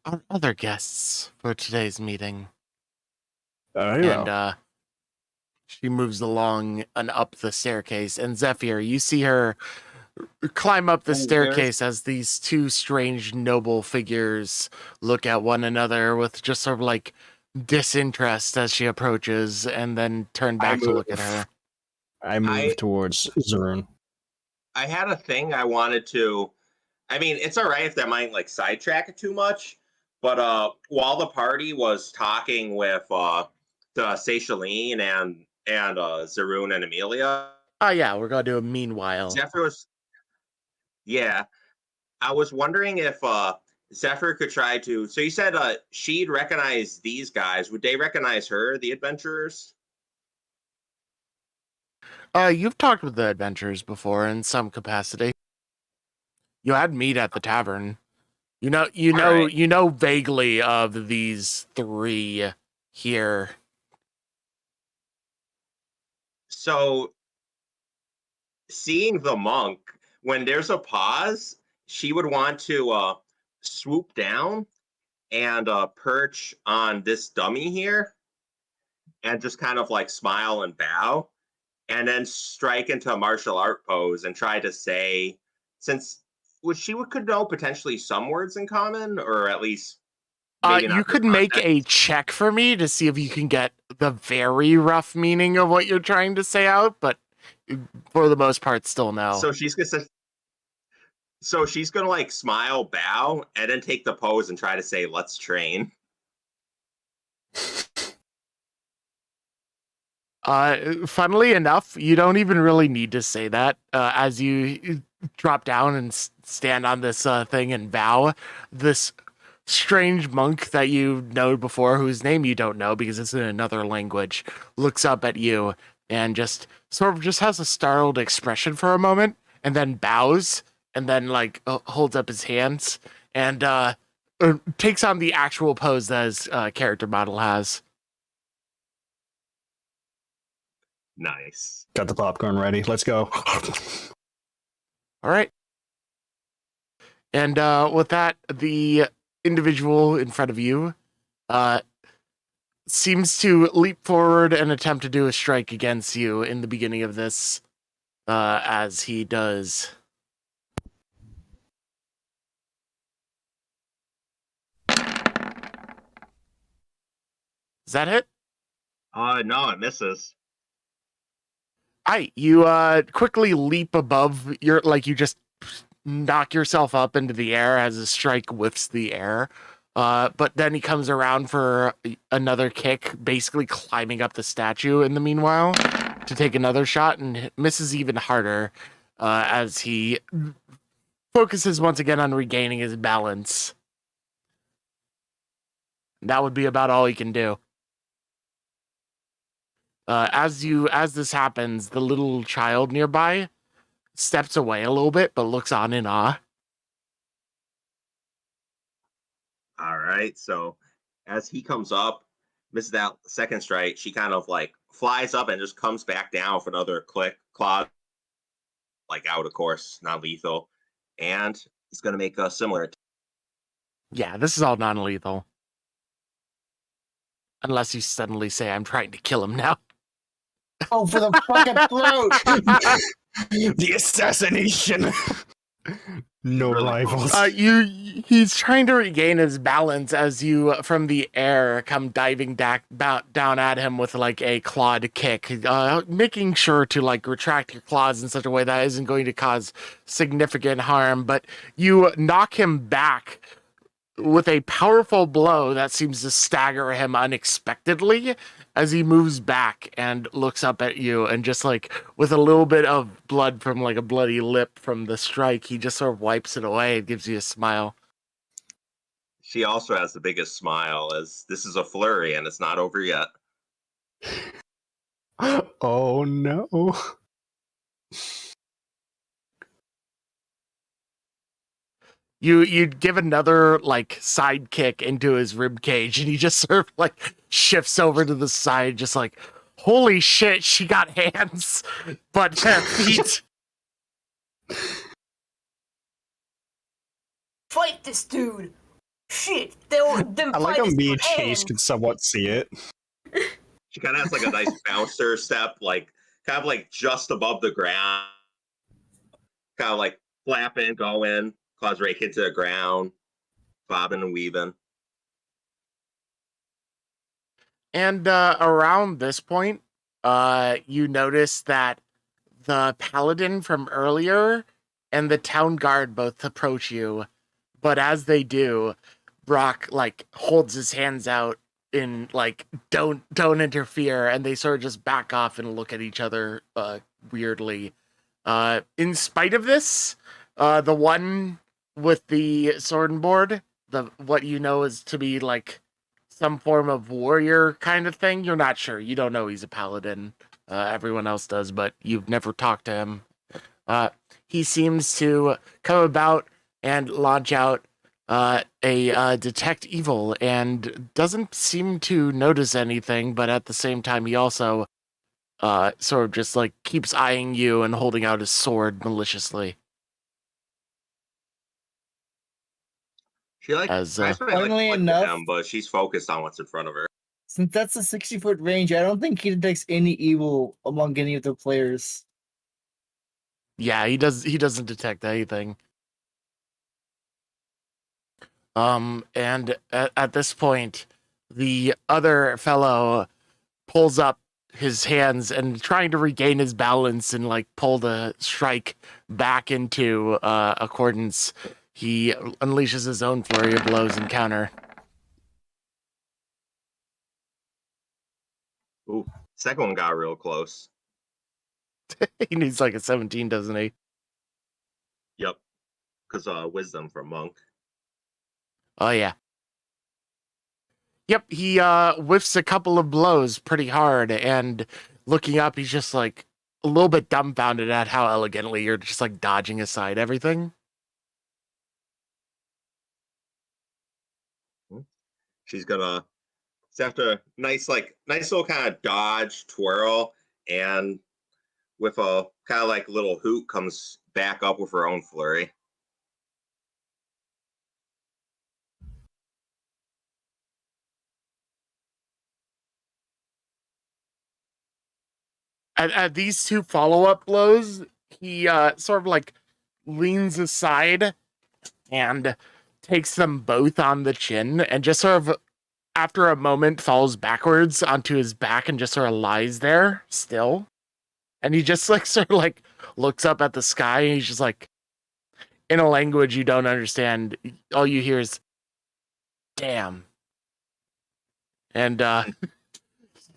our other guests for today's meeting. And she moves along and up the staircase. And Zephyr, you see her climb up the staircase as these 2 strange noble figures look at one another with just sort of like disinterest as she approaches and then turn back to look at her. I move towards Zarun. I had a thing I wanted to. I mean, it's all right if that might like sidetrack it too much, but while the party was talking with the Seychaline and Zarun and Amelia. Oh yeah, we're gonna do a meanwhile. Zephyr was. Yeah, I was wondering if Zephyr could try to. So you said she'd recognize these guys. Would they recognize her, the adventurers? You've talked with the adventurers before in some capacity. You had meet at the tavern. You know vaguely of these 3 here. So, seeing the monk, when there's a pause, she would want to swoop down and perch on this dummy here and just kind of like smile and bow, and then strike into a martial art pose and try to say, since could know potentially some words in common, or at least you could make a check for me to see if you can get the very rough meaning of what you're trying to say out, but for the most part, still no. So she's gonna like smile, bow, and then take the pose and try to say, "Let's train." Funnily enough, you don't even really need to say that. As you drop down and stand on this thing and bow, this strange monk that you know before, whose name you don't know because it's in another language, looks up at you and just sort of just has a startled expression for a moment and then bows, and then like holds up his hands and takes on the actual pose that his character model has. Nice. Got the popcorn ready. Let's go. All right. And with that, the individual in front of you seems to leap forward and attempt to do a strike against you in the beginning of this, as he does. Does that hit? No, it misses. Aye, you quickly leap above your, like, you just knock yourself up into the air as a strike whiffs the air. But then he comes around for another kick, basically climbing up the statue in the meanwhile to take another shot and misses even harder as he focuses once again on regaining his balance. That would be about all he can do. As this happens, the little child nearby steps away a little bit, but looks on in awe. All right. So as he comes up, misses that second strike, she kind of like flies up and just comes back down for another click, claw, like out, of course, not lethal. And he's going to make a similar. Yeah, this is all non-lethal. Unless you suddenly say, I'm trying to kill him now. Oh, for the fucking throat! The assassination. No rivals. He's trying to regain his balance as you, from the air, come diving down at him with like a clawed kick, making sure to like retract your claws in such a way that isn't going to cause significant harm. But you knock him back with a powerful blow that seems to stagger him unexpectedly as he moves back and looks up at you, and just like with a little bit of blood from like a bloody lip from the strike, he just sort of wipes it away and gives you a smile. She also has the biggest smile, as this is a flurry and it's not over yet. Oh no. You'd give another like side kick into his rib cage, and he just sort of like shifts over to the side, just like, holy shit, she got hands, but feet. Fight this dude! Shit, I like how me and Chaise can somewhat see it. She kind of has like a nice bouncer step, like kind of like just above the ground, kind of like flapping, going, claws right into the ground, bobbing and weaving. And around this point, you notice that the paladin from earlier and the town guard both approach you, but as they do, Brock like holds his hands out in like don't interfere, and they sort of just back off and look at each other weirdly. In spite of this, the one with the sword and board, what you know is to be like some form of warrior kind of thing. You're not sure. You don't know he's a paladin. Everyone else does, but you've never talked to him. He seems to come about and launch out a detect evil, and doesn't seem to notice anything, but at the same time he also sort of just like keeps eyeing you and holding out his sword maliciously. She like funnily enough, him, but she's focused on what's in front of her. Since that's a 60-foot range, I don't think he detects any evil among any of the players. Yeah, he doesn't detect anything. And at this point, the other fellow pulls up his hands and trying to regain his balance and like pull the strike back into accordance. He unleashes his own flurry of blows and counter. Ooh, second one got real close. He needs like a 17, doesn't he? Yep, because wisdom from Monk. Oh yeah. Yep, he whiffs a couple of blows pretty hard, and looking up, he's just like a little bit dumbfounded at how elegantly you're just like dodging aside everything. She's gonna after nice little kind of dodge twirl, and with a kind of like little hoot comes back up with her own flurry. At these two follow-up blows, he sort of like leans aside and takes them both on the chin, and just sort of after a moment falls backwards onto his back and just sort of lies there still. And he just like sort of like looks up at the sky, and he's just like, in a language you don't understand, all you hear is damn. And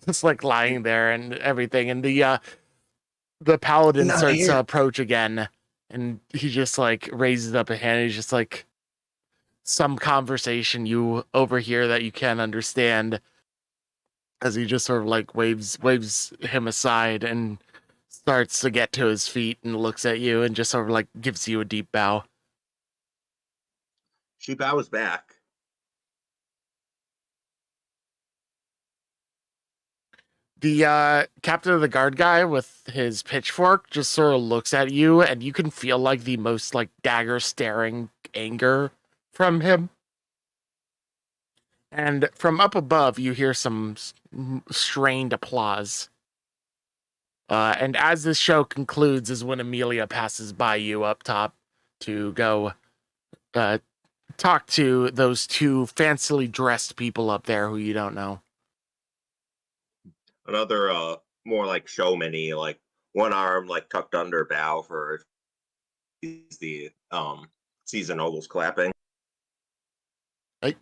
just like lying there and everything. And the paladin starts to approach again, and he just like raises up a hand. He's just like, some conversation you overhear that you can't understand, as he just sort of like waves him aside and starts to get to his feet and looks at you and just sort of like gives you a deep bow. She bows back. The captain of the guard guy with his pitchfork just sort of looks at you, and you can feel like the most like dagger staring anger from him. And from up above, you hear some strained applause. And as this show concludes is when Amelia passes by you up top to go talk to those two fancily dressed people up there who you don't know. Another more like showman-y, like one arm like tucked under bow for the season nobles clapping. Right.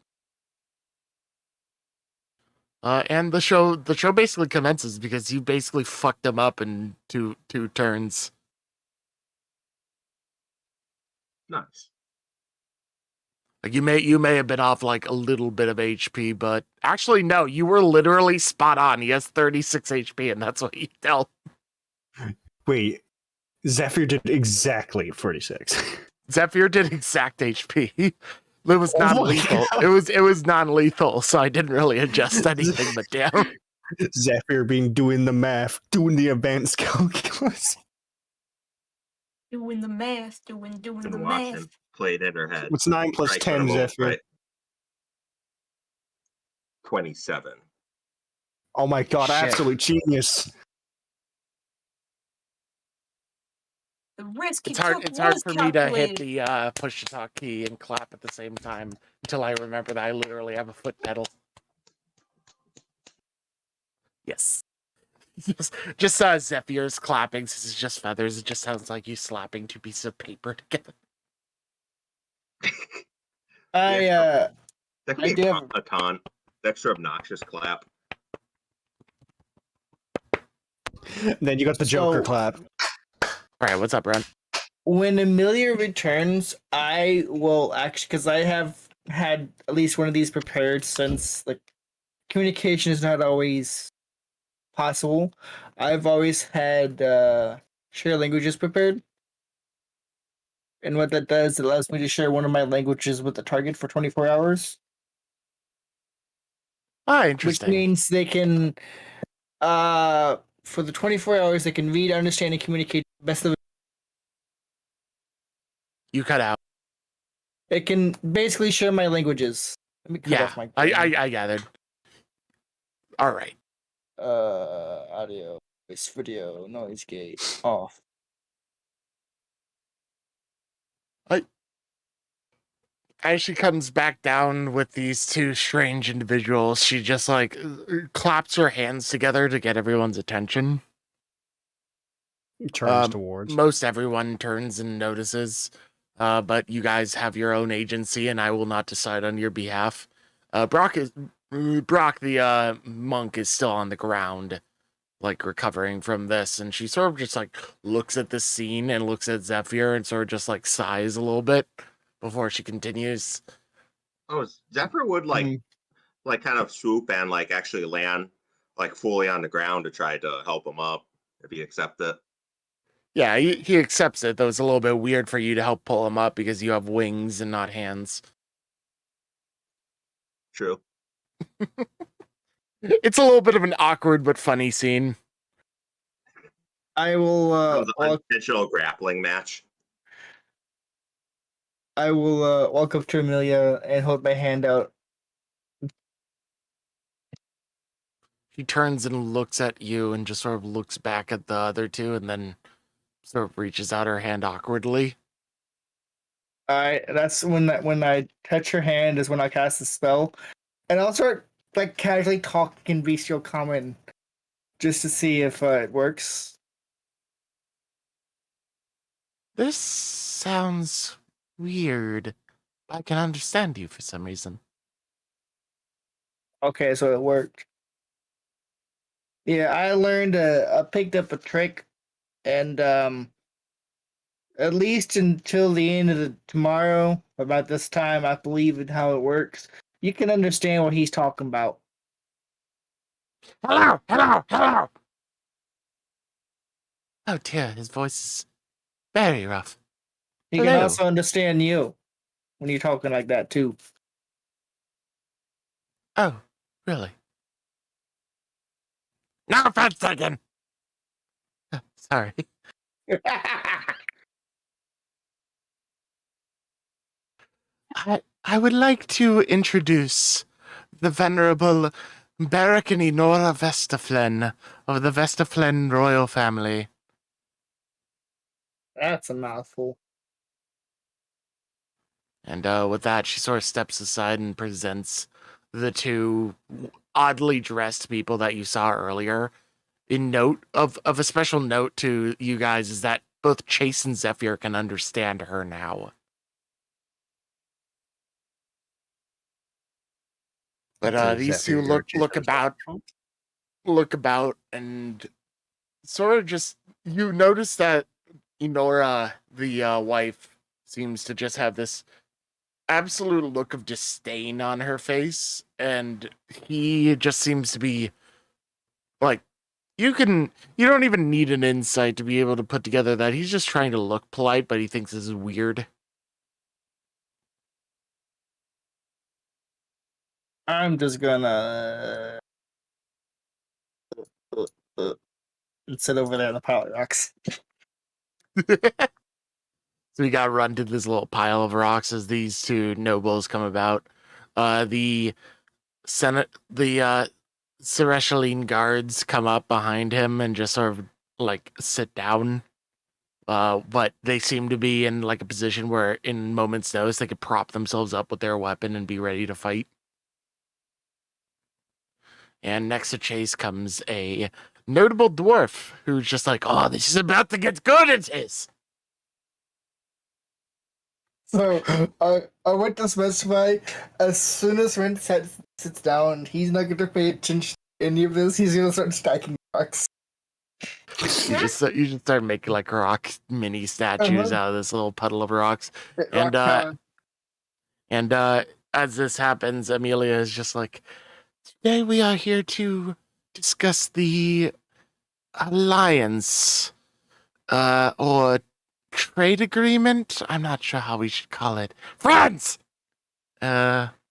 And the show basically commences because you basically fucked them up in two turns. Nice. Like you may have been off like a little bit of HP, but actually no, you were literally spot on. He has 36 HP, and that's what you tell. Wait, Zephyr did exactly 46. Zephyr did exact HP. It was non-lethal. It was non-lethal, so I didn't really adjust anything. But damn, Zephyr doing the math, doing the advanced calculus. Doing the math, doing And the watch math. him play it in her head. What's 9 plus Right, 10, Zephyr? right. 27. Oh my god, Shit. absolute genius. The risk it's hard for me to hit the push to talk key and clap at the same time until I remember that I literally have a foot pedal. Yes. Just Zephyr's clapping. This is just feathers. It just sounds like you slapping two pieces of paper together. I That could I be do a have- ton. The extra obnoxious clap. Then you got the Joker So- clap. All right, what's up, Ron? when Amelia returns, I will actually, because I have had at least one of these prepared since like communication is not always possible. I've always had share languages prepared. And what that does, it allows me to share one of my languages with the target for 24 hours. Ah, Which interesting. means they can for the 24 hours they can read, understand, and communicate the best of You cut out. it can basically share my languages. Let me cut Yeah, off my I gathered. All right. audio, voice, video, noise gate off. As she comes back down with these two strange individuals, she just like claps her hands together to get everyone's attention. He turns towards. Most everyone turns and notices, but you guys have your own agency, and I will not decide on your behalf. Brock, the monk, is still on the ground, like recovering from this, and she sort of just like looks at the scene and looks at Zephyr and sort of just like sighs a little bit before she continues. Oh, Zephyr would like kind of swoop and like actually land like fully on the ground to try to help him up if he accepts it. Yeah, he accepts it, though it's a little bit weird for you to help pull him up because you have wings and not hands. True. It's a little bit of an awkward but funny scene. I will That was an unintentional grappling match. I will walk up to Amelia and hold my hand out. He turns and looks at you and just sort of looks back at the other two and then sort of reaches out her hand awkwardly. That's when I touch her hand is when I cast the spell, and I'll start like casually talking in bestial common, just to see if it works. This sounds weird. I can understand you for some reason. Okay, so it worked. Yeah, I picked up a trick, and at least until the end of tomorrow, about this time, I believe in how it works. You can understand what he's talking about. Hello, hello, hello. Oh dear, his voice is very rough. He Hello. can also understand you when you're talking like that too. Oh, really? No offense taken. Sorry. I would like to introduce the venerable Barakini Nora Vestaflen of the Vestaflen royal family. That's a mouthful. And with that, she sort of steps aside and presents the two oddly dressed people that you saw earlier. In note of a special note to you guys is that both Chaise and Zephyr can understand her now. But Okay, these Zephyr, two you're look about and sort of just you notice that Enora, the wife, seems to just have this absolute look of disdain on her face, and he just seems to be like you don't even need an insight to be able to put together that he's just trying to look polite, but he thinks this is weird. I'm just gonna sit over there in the pile of rocks. So we got run to this little pile of rocks as these two nobles come about. The Cereshaline guards come up behind him and just sort of like sit down. But they seem to be in like a position where in moments notice they could prop themselves up with their weapon and be ready to fight. And next to Chaise comes a notable dwarf who's just like, oh, this is about to get good, it is. So I want to specify, as soon as Rent sits down, he's not going to pay attention to any of this. He's going to start stacking rocks. You just start making like rock mini statues out of this little puddle of rocks. And as this happens, Amelia is just like, today we are here to discuss the alliance, or trade agreement. I'm not sure how we should call it. Friends! Right.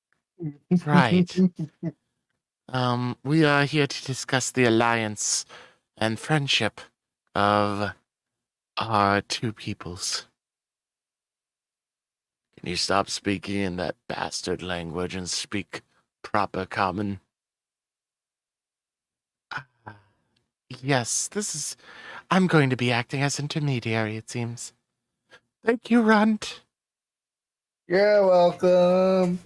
We are here to discuss the alliance and friendship of our two peoples. Can you stop speaking in that bastard language and speak proper common? Yes, I'm going to be acting as intermediary, it seems. Thank you, Runt. You're welcome.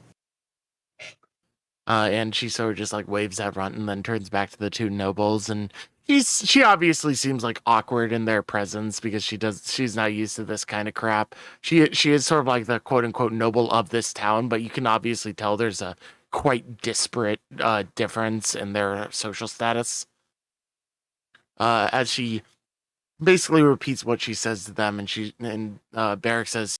And she sort of just like waves at Runt and then turns back to the two nobles, and she obviously seems like awkward in their presence because she's not used to this kind of crap. She is sort of like the quote unquote noble of this town, but you can obviously tell there's a quite disparate difference in their social status. As she basically repeats what she says to them, and Barrack says,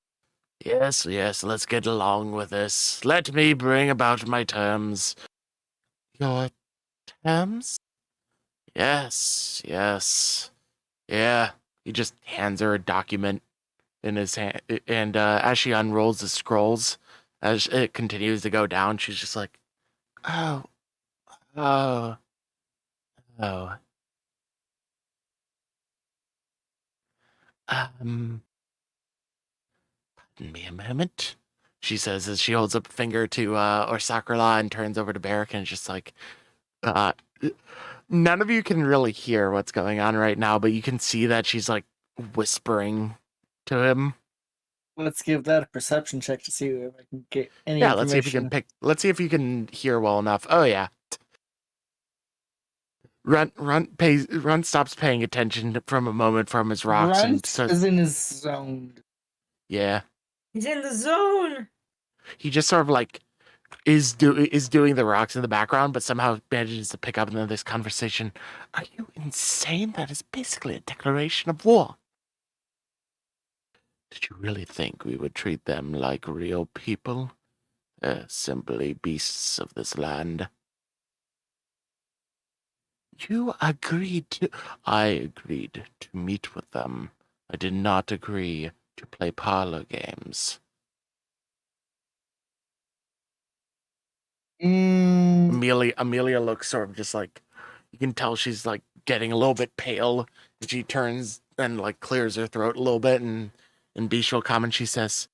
Yes, let's get along with this. Let me bring about my terms. Your terms? Yes. Yeah. He just hands her a document in his hand, and as she unrolls the scrolls, as it continues to go down, she's just like, "Oh, oh, oh." Pardon me a moment, she says as she holds up a finger to Orsakala and turns over to Barrick and is just like, uh, none of you can really hear what's going on right now, but you can see that she's like whispering to him. Let's give that a perception check to see if I can get any Yeah, information. let's see if you can let's see if you can hear well enough. Oh yeah. Runt stops paying attention from a moment from his rocks and Runt starts, is in his zone. yeah. He's in the zone. He just sort of like is doing the rocks in the background, but somehow manages to pick up into this conversation. Are you insane? That is basically a declaration of war. Did you really think we would treat them like real people? They're simply beasts of this land. I agreed to meet with them. I did not agree to play parlor games. Amelia looks sort of just like, you can tell she's like getting a little bit pale, and she turns and like clears her throat a little bit, and Bish will come and she says,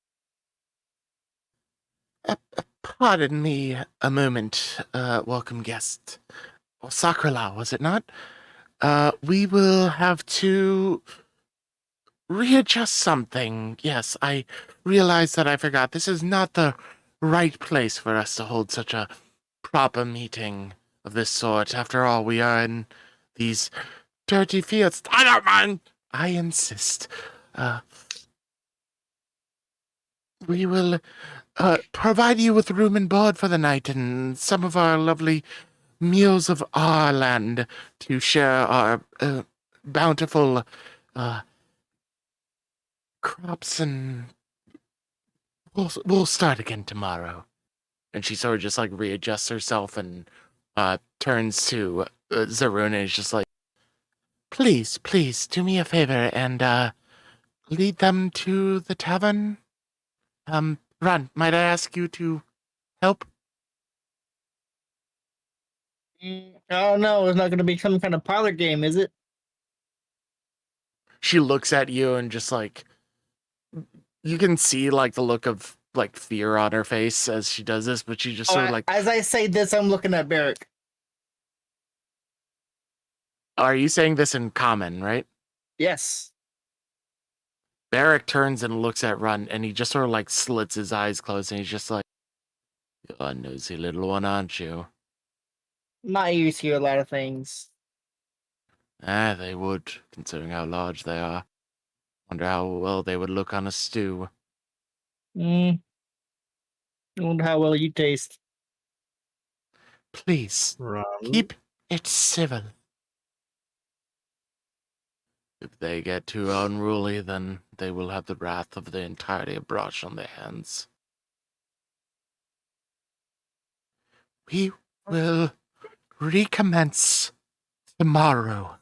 pardon me a moment, welcome guest. Sakrala, was it not? We will have to readjust something. Yes, I realize that I forgot. This is not the right place for us to hold such a proper meeting of this sort. After all, we are in these dirty fields. I don't mind. I insist. We will provide you with room and board for the night and some of our lovely meals of our land to share our bountiful crops, and we'll start again tomorrow. And she sort of just like readjusts herself and turns to Zarun and is just like, please do me a favor and lead them to the tavern. Run, might I ask you to help? Oh no, it's not going to be some kind of parlor game, is it? She looks at you and just like, you can see like the look of like fear on her face as she does this, but she just sort of like, as I say this, I'm looking at Barrick. are you saying this in common, right? Yes. Barrick turns and looks at Run, and he just sort of like slits his eyes closed, and he's just like, you're a nosy little one, aren't you? My ears hear a lot of things. They would, considering how large they are. Wonder how well they would look on a stew. I wonder how well you taste. Please, keep it civil. If they get too unruly, then they will have the wrath of the entirety of Brosh on their hands. We will recommence tomorrow.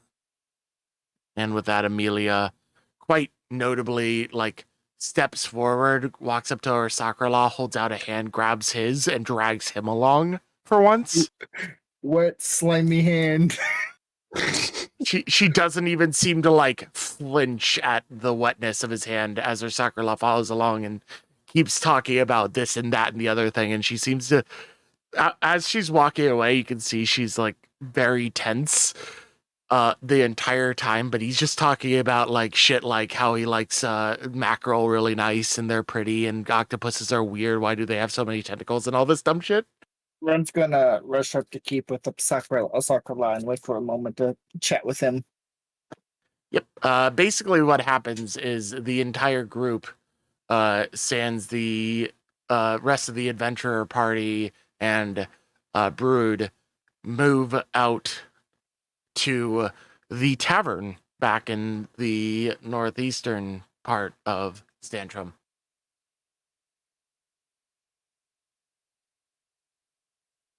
And with that, Amelia, quite notably, like, steps forward, walks up to her Sakrala, holds out a hand, grabs his, and drags him along for once. Wet, slimy hand. She doesn't even seem to like flinch at the wetness of his hand as her Sakrala follows along and keeps talking about this and that and the other thing. And she seems to, as she's walking away, you can see she's like very tense the entire time, but he's just talking about like shit like how he likes mackerel really nice and they're pretty and octopuses are weird. Why do they have so many tentacles and all this dumb shit? Run's gonna rush up to keep with the Sakura and wait for a moment to chat with him. Yep. Basically what happens is the entire group, sans the rest of the adventurer party and Brood, move out to the tavern back in the northeastern part of Stantrum.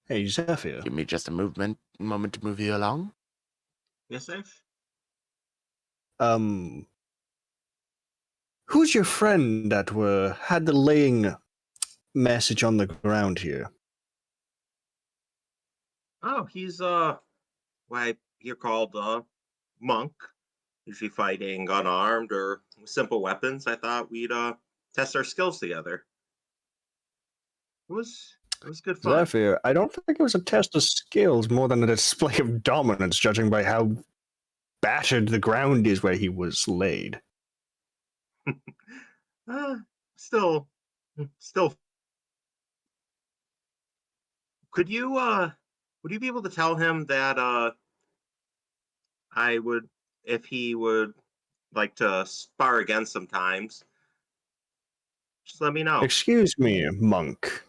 Hey, Zephyr. Give me just a moment to move you along. Yes, Safe? Who's your friend that had the laying message on the ground here? Oh, he's why you're called monk. Usually fighting unarmed or with simple weapons. I thought we'd test our skills together. It was good fun. Zephyr, I don't think it was a test of skills more than a display of dominance, judging by how battered the ground is where he was laid. Still. Would you be able to tell him that I would, if he would like to spar again sometimes, just let me know. Excuse me, monk.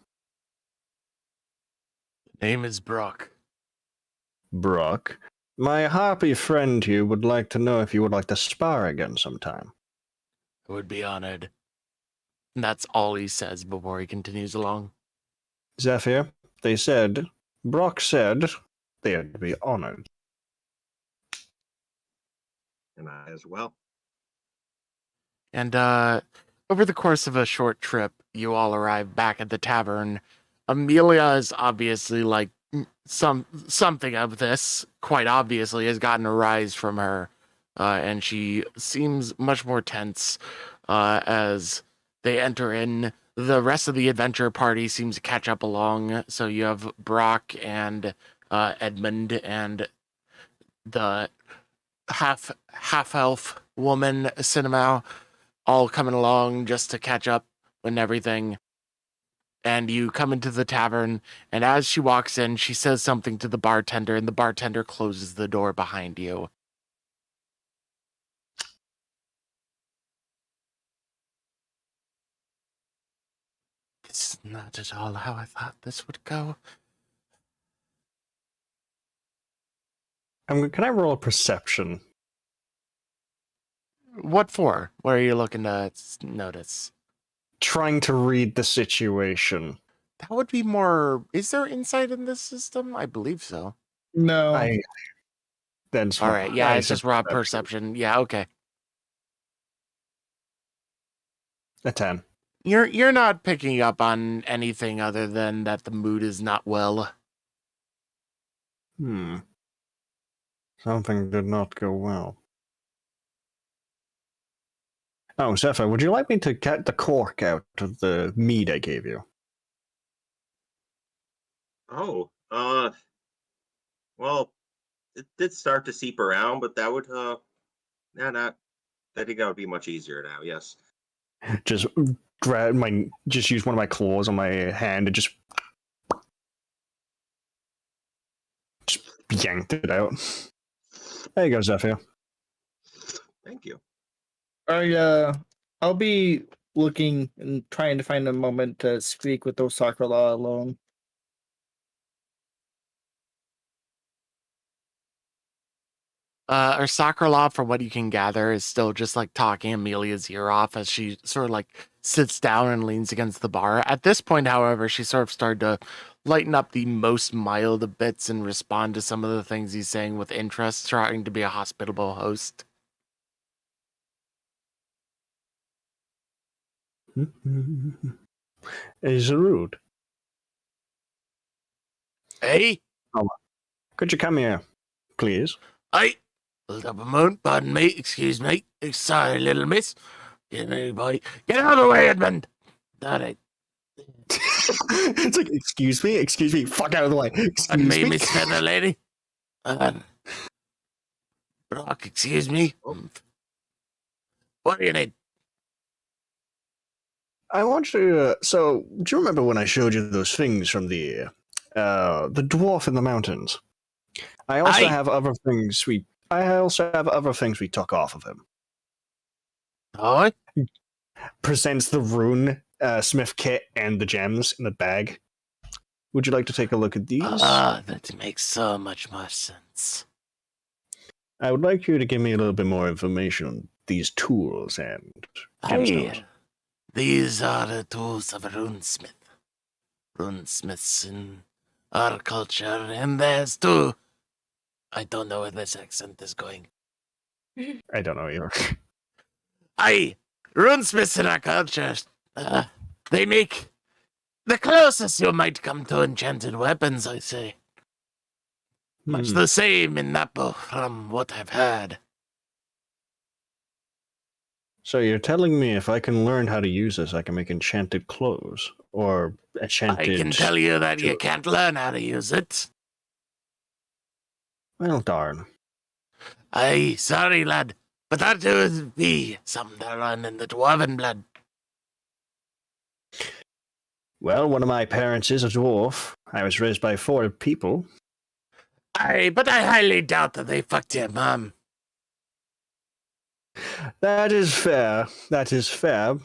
Name is Brock. Brock. My harpy friend here would like to know if you would like to spar again sometime. I would be honored. And that's all he says before he continues along. Zephyr, Brock said they'd be honored. And I as well. And over the course of a short trip, you all arrive back at the tavern. Amelia is obviously like something of this, quite obviously, has gotten a rise from her. And she seems much more tense as they enter in. The rest of the adventure party seems to catch up along. So you have Brock and Edmund and the half-elf woman, Cinemau, all coming along just to catch up and everything. And you come into the tavern, and as she walks in, she says something to the bartender, and the bartender closes the door behind you. This is not at all how I thought this would go. Can I roll a perception? What for? What are you looking to notice? Trying to read the situation. That would be more... Is there insight in this system? I believe so. No. All right, yeah, it's just raw perception. Yeah, okay. A 10. You're not picking up on anything other than that the mood is not well. Something did not go well. Oh, Zephyr, would you like me to get the cork out of the mead I gave you? Oh, well, it did start to seep around, but that would I think that would be much easier now. Yes. Just use one of my claws on my hand and just yanked it out. There you go, Zephyr. Thank you. I'll be looking and trying to find a moment to speak with those Sakura alone. Sakura, from what you can gather, is still just like talking Amelia's ear off as she sort of like sits down and leans against the bar. At this point, however, she sort of started to lighten up the most mild of bits and respond to some of the things he's saying with interest, trying to be a hospitable host. Is rude. Hey? Could you come here, please? Hey? Hold up a moment, pardon me, excuse me. Sorry, little miss. Get out of the way, Edmund! That ain't... It's like, excuse me, fuck out of the way. Excuse me, me, Miss Feather Lady. Brock, excuse me. What do you need? I want you. So, do you remember when I showed you those things from the dwarf in the mountains? I also have other things we took off of him. Oh? Presents the rune smith kit and the gems in the bag. Would you like to take a look at these? That makes so much more sense. I would like you to give me a little bit more information on these tools and gemstones. These are the tools of a runesmith. Runesmiths in our culture, and there's two. I don't know where this accent is going. I don't know either. Aye, runesmiths in our culture, they make the closest you might come to enchanted weapons, I say. Much the same in Napo, from what I've heard. So you're telling me if I can learn how to use this, I can make enchanted clothes? Or enchanted... I can tell you that you can't learn how to use it. Well, darn. Aye, sorry, lad, but that would be something to run in the Dwarven blood. Well, one of my parents is a dwarf. I was raised by 4 people. Aye, but I highly doubt that they fucked your mum. That is fair. That is fair.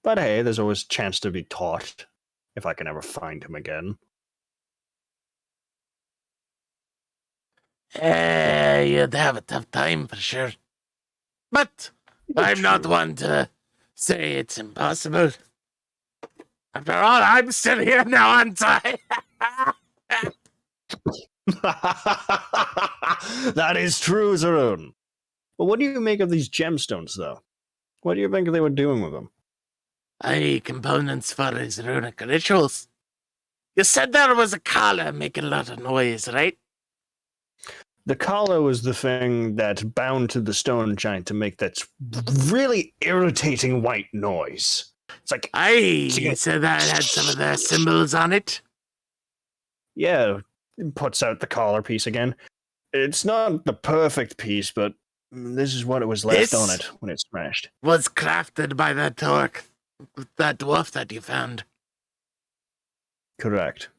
But hey, there's always a chance to be taught, if I can ever find him again. You'd have a tough time for sure. But I'm not one to say it's impossible. After all, I'm still here now, aren't I? That is true, Arun. But what do you make of these gemstones, though? What do you think they were doing with them? Aye, components for his runic rituals. You said there was a collar making a lot of noise, right? The collar was the thing that bound to the stone giant to make that really irritating white noise. It's like... Aye, you said that had some of their symbols on it? Yeah, it puts out the collar piece again. It's not the perfect piece, but this is what it was left on it when it smashed. Was crafted by that dwarf that you found. Correct.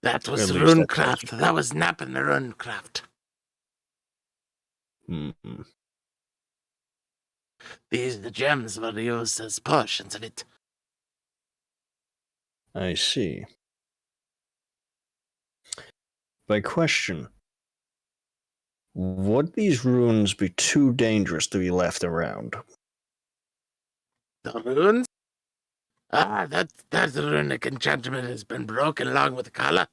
That was Or at least runecraft. That was napping the runecraft. Mm-hmm. The gems were used as portions of it. I see. By question, would these runes be too dangerous to be left around? The runes? Ah, that runic enchantment has been broken along with the collar.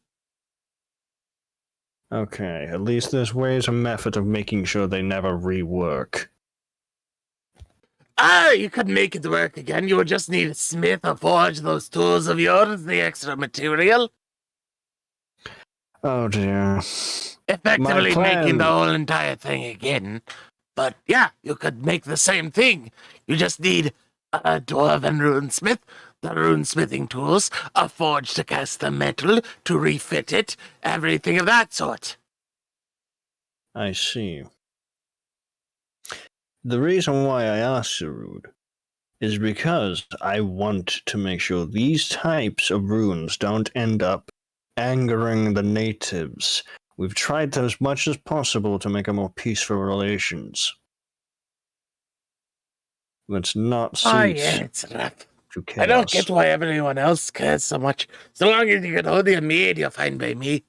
Okay, at least there's ways and method of making sure they never rework. Ah, you could make it work again. You would just need a smith or forge those tools of yours, the extra material. Oh dear. Effectively making the whole entire thing again. But yeah, you could make the same thing. You just need a dwarven runesmith, the runesmithing tools, a forge to cast the metal, to refit it, everything of that sort. I see. The reason why I asked Arun is because I want to make sure these types of runes don't end up angering the natives. We've tried as much as possible to make a more peaceful relations. Let's not see. Oh yeah, it's rough. To chaos. I don't get why everyone else cares so much. So long as you can hold your mead, you're fine by me.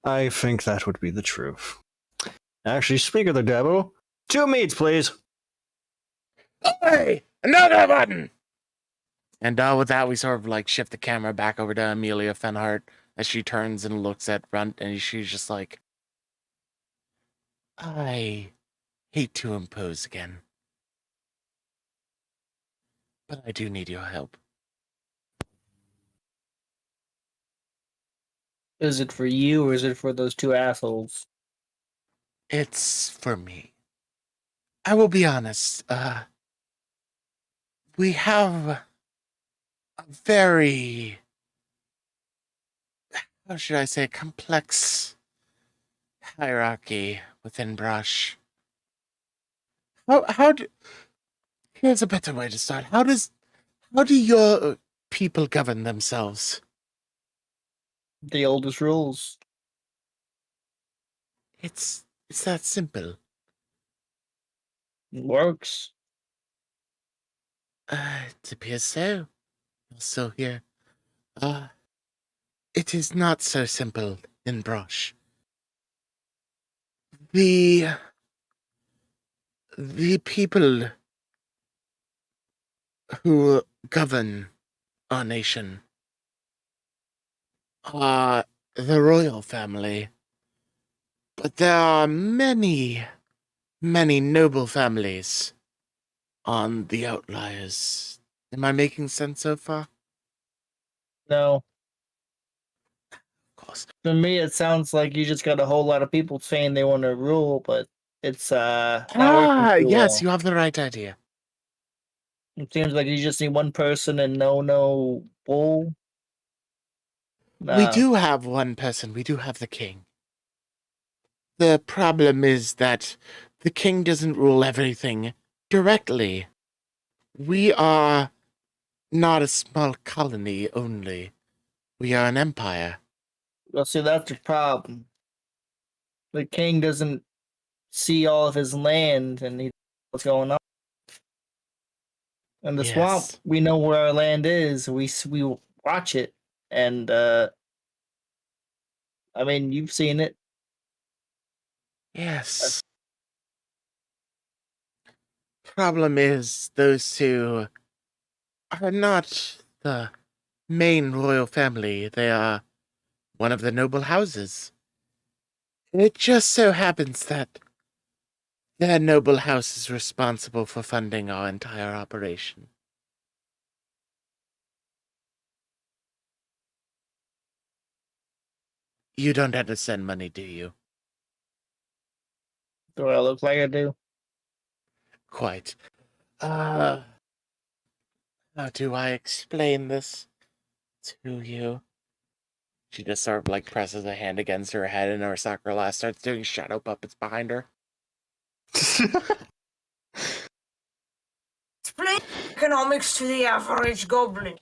I think that would be the truth. Actually, speak of the devil, 2 meats, please. Hey, another one! And with that, we sort of like shift the camera back over to Amelia Fenhart as she turns and looks at Runt, and she's just like, I hate to impose again, but I do need your help. Is it for you or is it for those 2 assholes? It's for me. I will be honest, we have a very, how should I say, complex hierarchy within Brush. Here's a better way to start. How do your people govern themselves? The oldest rules. It's that simple. Works. It appears so. Also here. It is not so simple in Brush. The people who govern our nation are the royal family. But there are many, many noble families on the outliers. Am I making sense so far? No, Of course. to me it sounds like you just got a whole lot of people saying they want to rule, but it's not working too Yes, well. you have the right idea. It seems like you just need one person and no bull. We Nah. do have one person. We do have the king. The problem is that the king doesn't rule everything directly. We are not a small colony only. We are an empire. Well, see, that's the problem. The king doesn't see all of his land and he what's going on. In the swamp, Yes. we know where our land is. We watch it, and I mean, you've seen it. Yes. Problem is, those two are not the main royal family. They are one of the noble houses. It just so happens that their noble house is responsible for funding our entire operation. You don't have to send money, do you? Do I look like I do? Quite. How do I explain this to you? She just sort of like presses a hand against her head and her soccer lass starts doing shadow puppets behind her. Explain economics to the average goblin.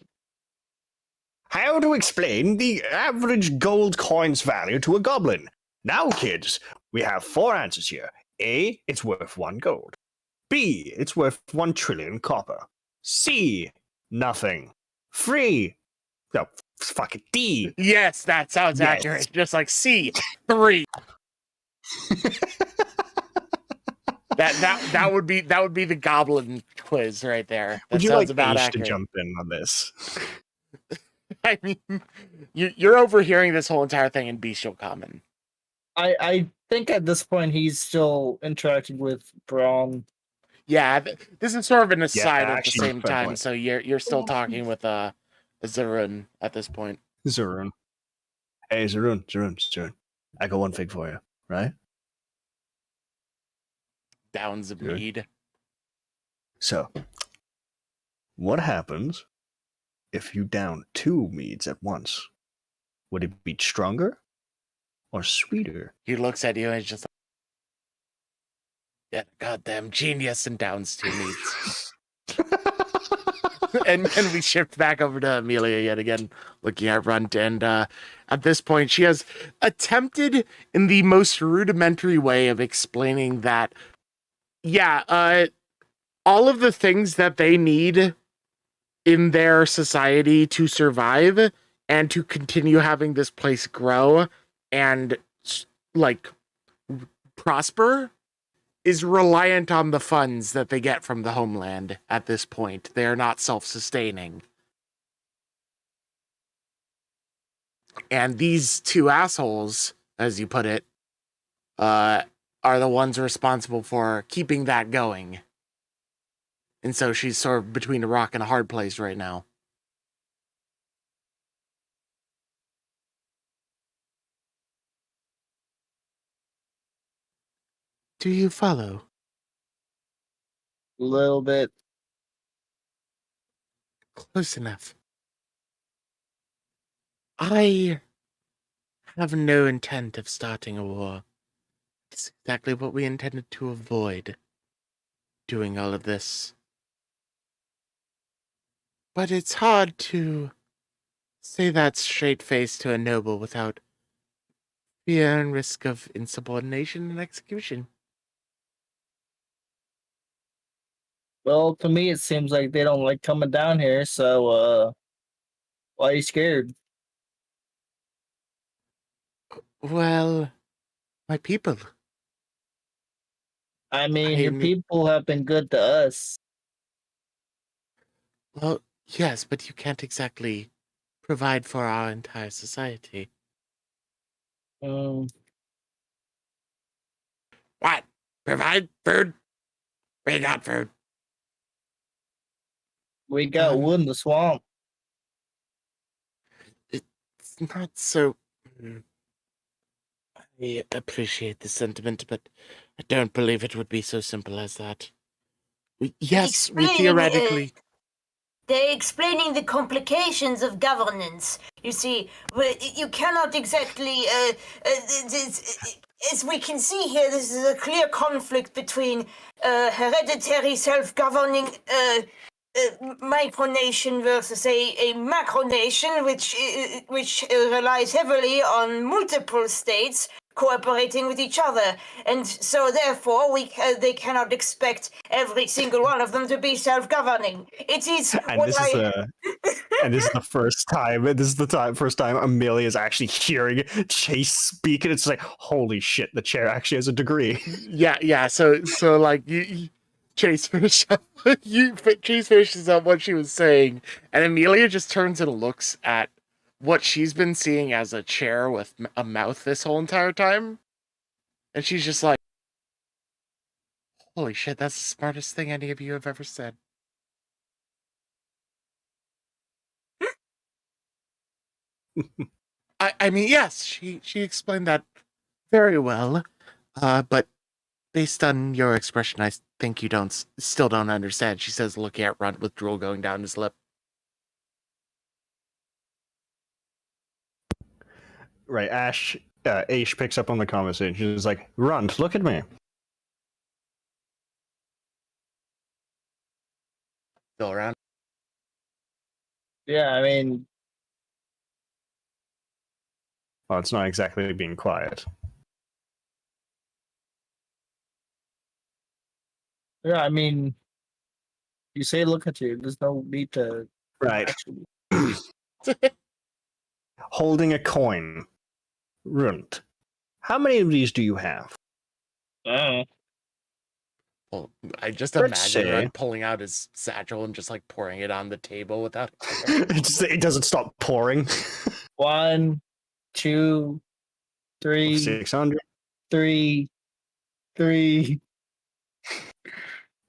How to explain the average gold coin's value to a goblin? Now, kids, we have 4 answers here. A, it's worth 1 gold. B, it's worth 1 trillion copper. C, nothing. 3, no, fuck it. D. Yes, that sounds Yes. accurate. Just like C3. That would be the goblin quiz right there. That Would you sounds like about Asch accurate. to jump in on this? I mean, you're overhearing this whole entire thing in bestial common. I think at this point he's still interacting with Braun. Yeah, this is sort of an aside at the actually, same fair time, point. so you're still talking with Zarun at this point. Zarun. Hey, Zarun. I got one thing for you, right? Downs of Good. mead. So, what happens if you down 2 meads at once? Would it be stronger or sweeter? He looks at you and he's just like, yeah, goddamn genius, and downs 2 meads. and we shift back over to Amelia yet again, looking at Runt, and at this point she has attempted in the most rudimentary way of explaining that, all of the things that they need in their society to survive and to continue having this place grow and like prosper is reliant on the funds that they get from the homeland at this point. They are not self-sustaining. And these 2 assholes, as you put it, are the ones responsible for keeping that going. And so she's sort of between a rock and a hard place right now. Do you follow? A little bit. Close enough. I have no intent of starting a war. It's exactly what we intended to avoid, doing all of this. But it's hard to say that straight-faced to a noble without fear and risk of insubordination and execution. Well, to me it seems like they don't like coming down here, so why are you scared? Well, my people. I mean, your I'm- people have been good to us. Well, yes, but you can't exactly provide for our entire society. Mm, What? Provide food. We got food. We got wood in the swamp. It's not so... I appreciate the sentiment, but I don't believe it would be so simple as that. Yes, we theoretically... They're explaining the complications of governance. You see, you cannot exactly... as we can see here, this is a clear conflict between hereditary self-governing micronation versus a macronation, which relies heavily on multiple states cooperating with each other, and so therefore they cannot expect every single one of them to be self-governing. It is And this is the first time. This is the first time Amelia is actually hearing Chaise speak, and it's like, holy shit! The chair actually has a degree. Yeah. So like Chaise finishes up what she was saying, and Amelia just turns and looks at what she's been seeing as a chair with a mouth this whole entire time, and she's just like, "Holy shit! That's the smartest thing any of you have ever said." I mean, yes, she explained that very well, but based on your expression, I think you still don't understand. She says, looking at Runt with drool going down his lip. Right, Asch picks up on the conversation. She's like, Runt, look at me. Still around? Yeah, I mean, Well, it's not exactly being quiet. yeah, I mean, you say look at you. There's no need to Right. actually. Holding a coin. Runt. How many of these do you have? Well, I just Let's imagine say- Runt pulling out his satchel and just like pouring it on the table without. It doesn't stop pouring. 1, 2, 3, 600. 3.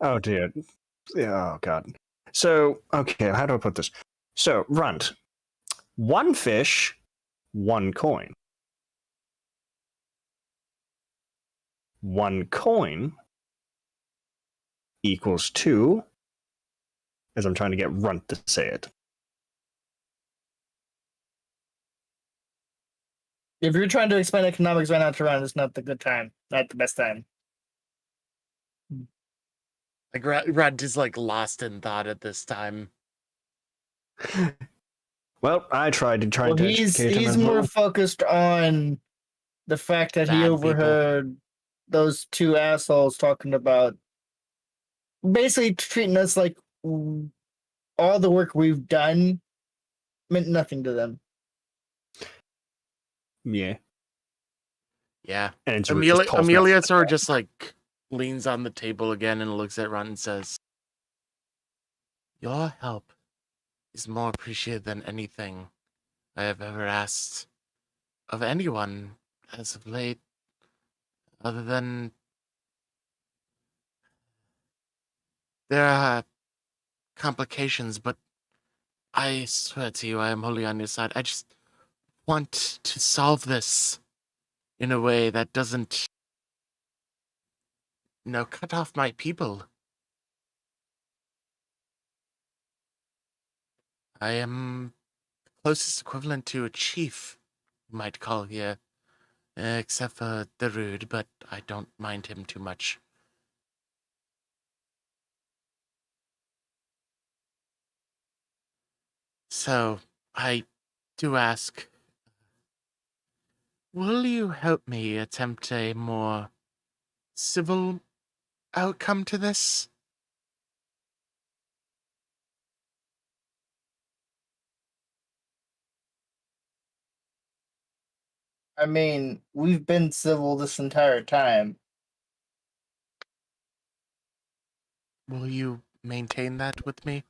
Oh dear. Yeah, oh god. So, okay, how do I put this? So, Runt. 1 fish, 1 coin. 1 coin equals 2, as I'm trying to get Runt to say it. If you're trying to explain economics right now to Ron, it's not the good time. Not the best time. Like Runt is like lost in thought at this time. Well, I tried to Well, to he's educate him as more well. focused on the fact that he Bad overheard those two assholes talking about basically treating us like all the work we've done meant nothing to them. Yeah. Yeah. And it's Amelia sort of just like leans on the table again and looks at Runt and says, "Your help is more appreciated than anything I have ever asked of anyone as of late, other than there are complications, but I swear to you, I am wholly on your side. I just want to solve this in a way that doesn't, cut off my people. I am the closest equivalent to a chief, you might call here, except for the Rude, but I don't mind him too much. So, I do ask, will you help me attempt a more civil outcome to this? I mean, we've been civil this entire time. Will you maintain that with me?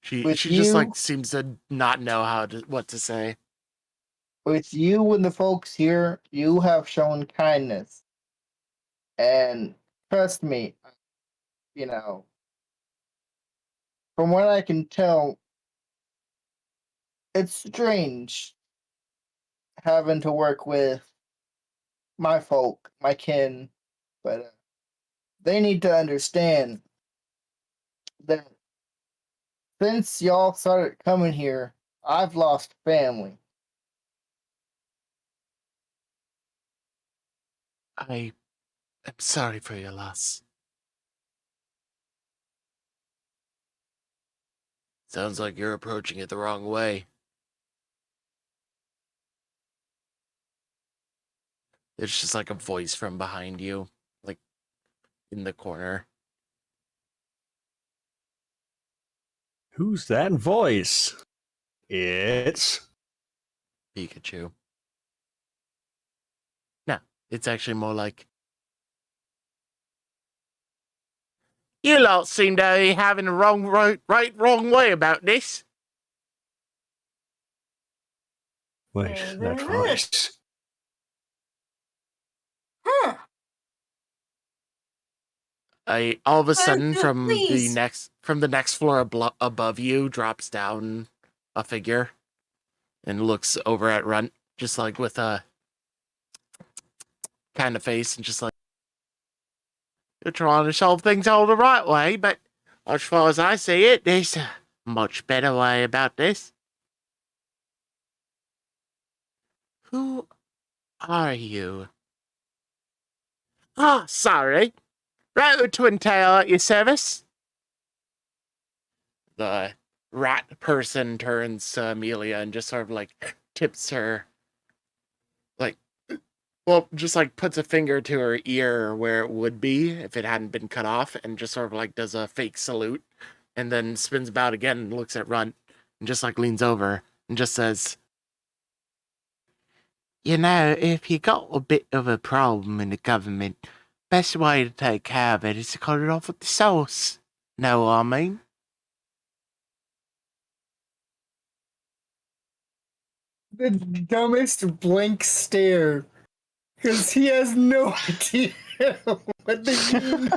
She With just you? like seems to not know what to say. with you and the folks here, you have shown kindness. And trust me, you know, from what I can tell, it's strange having to work with my folk, my kin, but they need to understand that since y'all started coming here, I've lost family. I am sorry for your loss. Sounds like you're approaching it the wrong way. There's just like a voice from behind you, like in the corner. Who's that voice? It's Pikachu. No, it's actually more like, you lot seem to be having the wrong way about this. wait, that voice. Huh. All of a sudden Please. from the next floor above you drops down a figure and looks over at Runt, just like with a kind of face, and just like, you're trying to solve things all the right way, but as far as I see it, there's a much better way about this. Who are you? Ah, sorry. Right to entail at your service. The rat person turns to Amelia and just sort of like tips her, like, well, just like puts a finger to her ear where it would be if it hadn't been cut off, and just sort of like does a fake salute, and then spins about again and looks at Runt and just like leans over and just says, you know, if you got a bit of a problem in the government, best way to take care of it is to cut it off at the source. Know what I mean? The dumbest blank stare. Because he has no idea what they mean.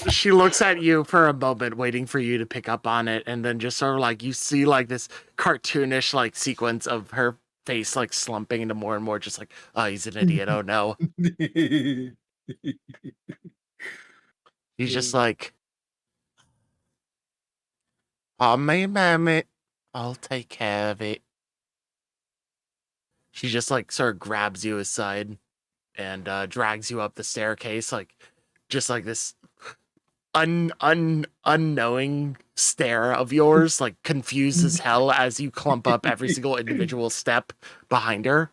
She looks at you for a moment, waiting for you to pick up on it, and then just sort of like you see like this cartoonish like sequence of her face like slumping into more and more, just like, oh, he's an idiot. Oh no. He's just like, oh, me a moment. I'll take care of it. She just like sort of grabs you aside and drags you up the staircase, like just like this unknowing stare of yours, like confused as hell as you clump up every single individual step behind her.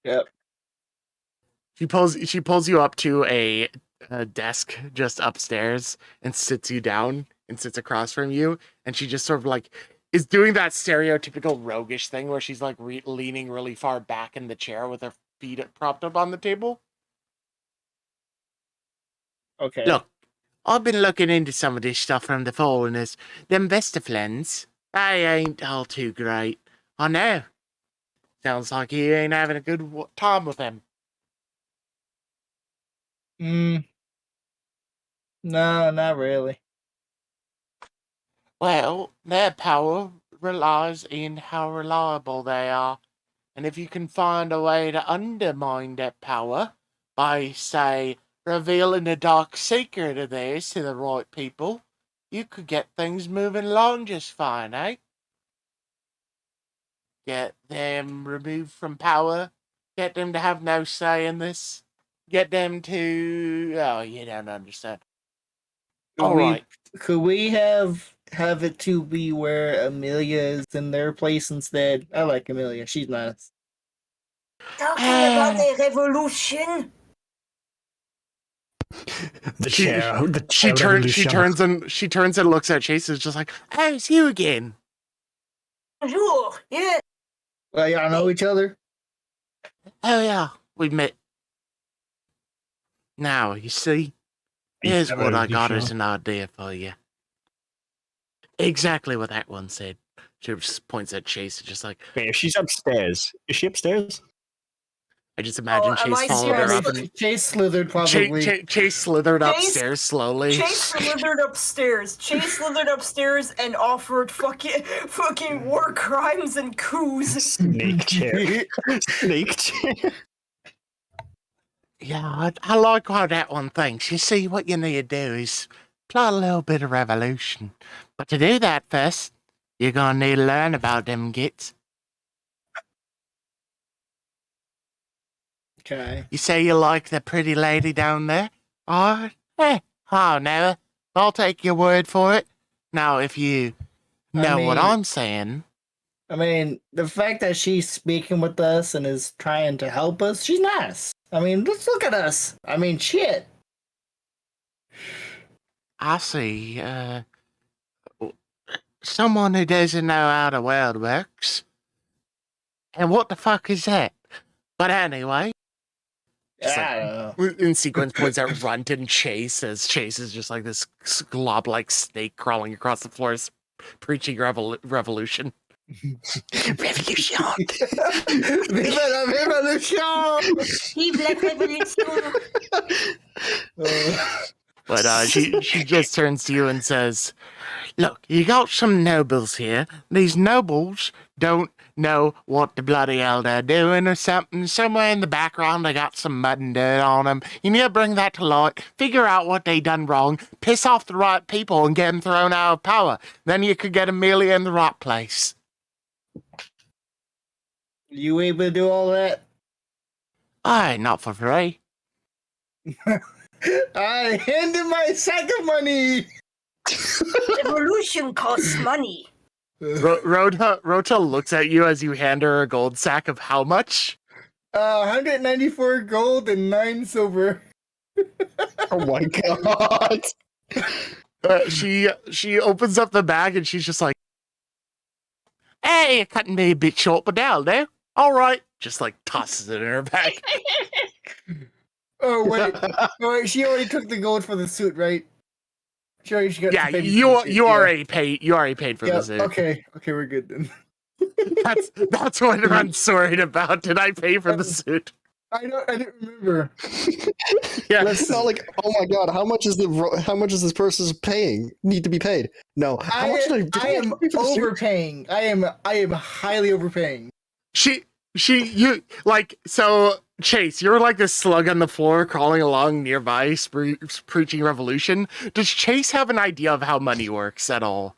Yep. She pulls you up to a desk just upstairs and sits you down and sits across from you, and she just sort of like is doing that stereotypical roguish thing where she's like leaning really far back in the chair with her feet propped up on the table. Okay. Look, I've been looking into some of this stuff from the foreigners. Them Vesterflens, they ain't all too great. I know. Sounds like you ain't having a good time with them. No, not really. Well, their power relies in how reliable they are. And if you can find a way to undermine that power by, say, revealing a dark secret of theirs to the right people, you could get things moving along just fine, eh? Get them removed from power, get them to have no say in this, get them to... Oh, you don't understand. All right. Could we have it to be where Amelia is in their place instead? I like Amelia. She's nice. Talking about a revolution? She turns and looks at Chaise, is just like, oh, it's you again. Bonjour, yeah. Well, y'all know each other? Oh yeah, we met. Now, you see, here's what I got as an idea for you. Exactly what that one said. She just points at Chaise, just like, Wait, if she's upstairs, is she upstairs? I just imagine am I Chaise followed her up. seriously- And Chase slithered probably. Chase slithered Chaise- upstairs slowly. Chase slithered upstairs. Chase slithered upstairs and offered fucking war crimes and coups. Snake chair. Snake chair. Yeah, I like how that one thinks. You see, what you need to do is plot a little bit of revolution. But to do that first, you're gonna need to learn about them gits. Okay. You say you like the pretty lady down there? Oh, I'll know. I'll take your word for it. Now, if you know what mean- I'm saying, I mean, the fact that she's speaking with us and is trying to help us, she's nice. I mean, let's look at us. I mean, shit. I see. Someone who doesn't know how the world works. And what the fuck is that? But anyway. Just I like- don't know. In sequence points at Runt and Chaise, as Chaise is just like this glob-like snake crawling across the floor, preaching revolution. Revolution. Viva la revolution! Vive la révolution! But she just turns to you and says, "Look, you got some nobles here. These nobles don't know what the bloody hell they're doing or something. Somewhere in the background they got some mud and dirt on them. You need to bring that to light, figure out what they done wrong, piss off the right people and get them thrown out of power. Then you could get Amelia in the right place." You able to do all that? Aye, not for free. I handed my sack of money! Revolution costs money. Rota looks at you as you hand her a gold sack of how much? 194 gold and 9 silver. Oh my god. She opens up the bag and she's just like, "Hey, you're cutting me a bit short, but that'll do. All right." Just like tosses it in her bag. Oh wait, she already took the gold for the suit, right? She got Yeah, paid for you the suit, yeah. already paid for Yeah, the suit. okay, we're good then. That's what I'm worried about. Did I pay for the suit? I didn't remember. Yeah. It's not like, oh my god, how much is this person's paying? Need to be paid? No. How much did I am overpaying. I am highly overpaying. You like, so Chaise, you're like this slug on the floor crawling along nearby, preaching revolution. Does Chaise have an idea of how money works at all?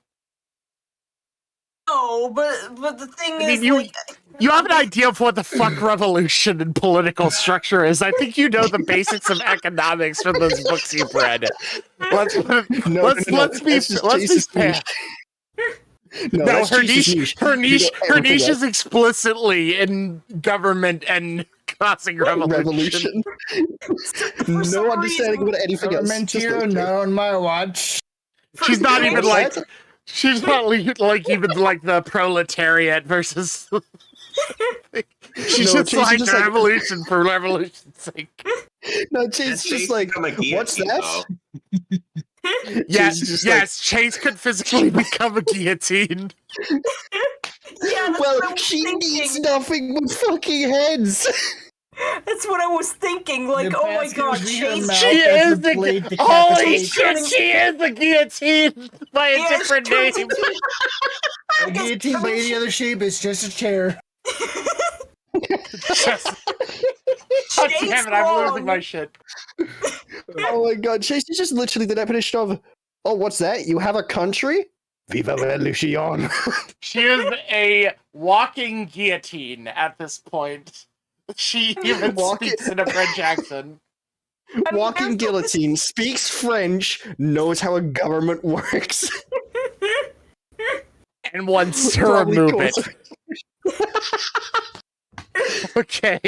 No, but the thing I mean, is, you have an idea of what the fuck revolution and political structure is. I think you know the basics of economics from those books you've read. Let's be fair. No, No, that's her Chase's niche You know, is explicitly in government and causing revolution. for some No understanding reason- about anything else. Government Just here, those two. not on my watch. She's not even What? like she's not like even like the proletariat versus. She's No, just Chase is like just like- revolution for revolution's sake. No, Chase just like, what's that? Yes, Chase is just yes, Chaise could physically become a guillotine. Yeah, that's what I Well, was she thinking. needs nothing but fucking heads. That's what I was thinking. Like, The oh my basket god, will be her Chaise. mouth. She as is the the blade holy decapitates. shit! She is the guillotine by a Yeah, she different turns name. into- The guillotine by any other shape is just a chair. Just, oh, Chaise damn it! I'm Longue. losing my shit. Oh my god, Chase is just literally the definition of, oh, what's that? You have a country? Viva la revolution. She is a walking guillotine at this point. She even Walking- speaks in a French accent. mean, Walking there's no- guillotine, speaks French, knows how a government works. And wants to Probably remove it. calls- Okay.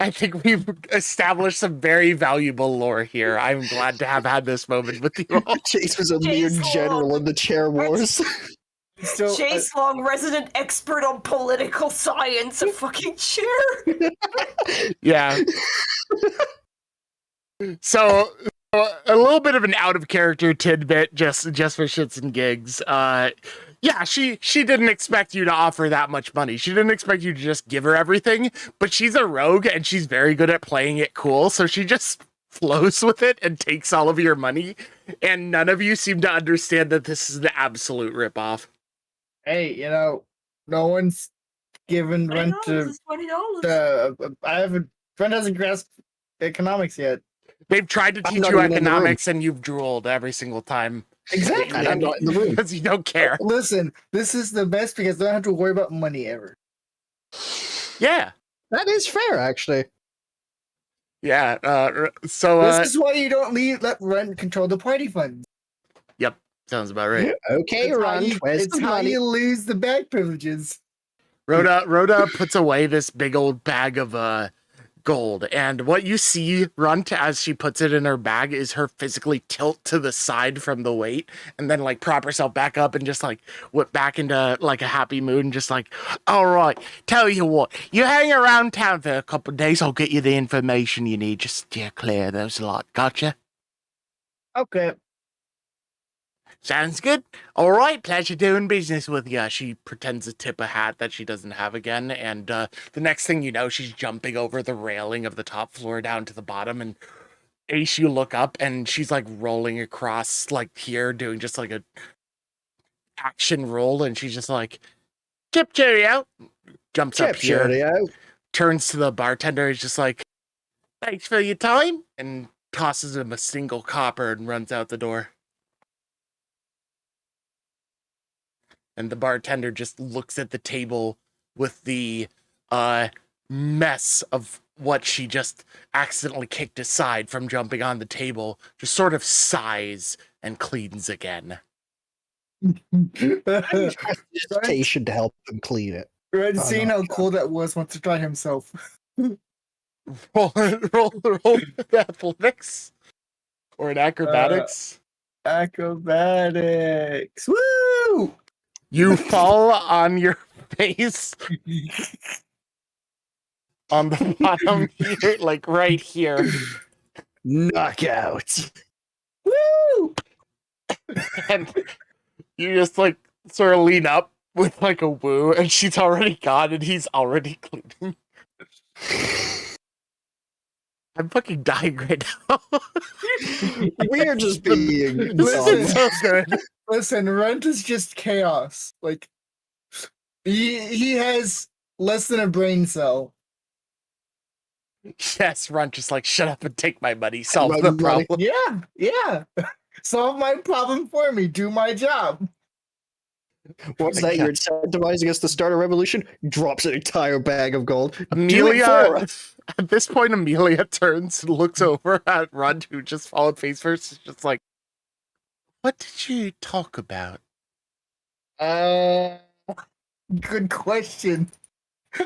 I think we've established some very valuable lore here. I'm glad to have had this moment with you all. Chase was a mere Chase general Longue. in the chair wars. So Chaise Longue, resident expert on political science, a fucking chair. Yeah. So a little bit of an out of character tidbit, just for shits and gigs. Yeah, she didn't expect you to offer that much money. She didn't expect you to just give her everything, but she's a rogue and she's very good at playing it cool, so she just flows with it and takes all of your money, and none of you seem to understand that this is an absolute ripoff. Hey, no one's given rent to $20. Rent hasn't grasped economics yet. They've tried to I'm teach not you even in the room. economics and you've drooled every single time. Exactly. And I'm not in the room. Because you don't care. Listen, this is the best because I don't have to worry about money ever. Yeah. That is fair, actually. Yeah. This is why you don't let rent control the party funds. Sounds about right. Okay, Run. Where's It's the how money? you lose the bag privileges. Rhoda puts away this big old bag of gold, and what you see Runt as she puts it in her bag is her physically tilt to the side from the weight and then like prop herself back up and just like whip back into like a happy mood and just like, all right, tell you what, you hang around town for a couple of days, I'll get you the information you need. Just steer clear of those lot. Gotcha? Okay. Sounds good. All right, pleasure doing business with you. She pretends to tip a hat that she doesn't have again, and the next thing you know, she's jumping over the railing of the top floor down to the bottom, and Ace, you look up, and she's like rolling across like here, doing just like a action roll, and she's just like, chip cheerio, jumps up here, Cheerio. turns to the bartender, is just like, thanks for your time, and tosses him a single copper and runs out the door. And the bartender just looks at the table with the mess of what she just accidentally kicked aside from jumping on the table, just sort of sighs and cleans again. Station to help him clean it. Red, Oh, seeing no. how cool that was, wants to try himself. Roll athletics or an acrobatics. Acrobatics. Woo! You fall on your face on the bottom here, like right here. Knockout. Woo! And you just like sort of lean up with like a woo, and she's already gone, and he's already cleaning. I'm fucking dying right now. We are just being Listen. So good. Listen, Rent is just chaos. Like, he has less than a brain cell. Yes, Runt just like shut up and take my money. Solve My the money. problem. Yeah. Solve my problem for me. Do my job. What's that? You're incentivizing us to start a revolution? Drops an entire bag of gold. Do it Amelia, for us. at this point, Amelia turns and looks over at Runt, who just followed face first. Is just like, what did you talk about? Good question.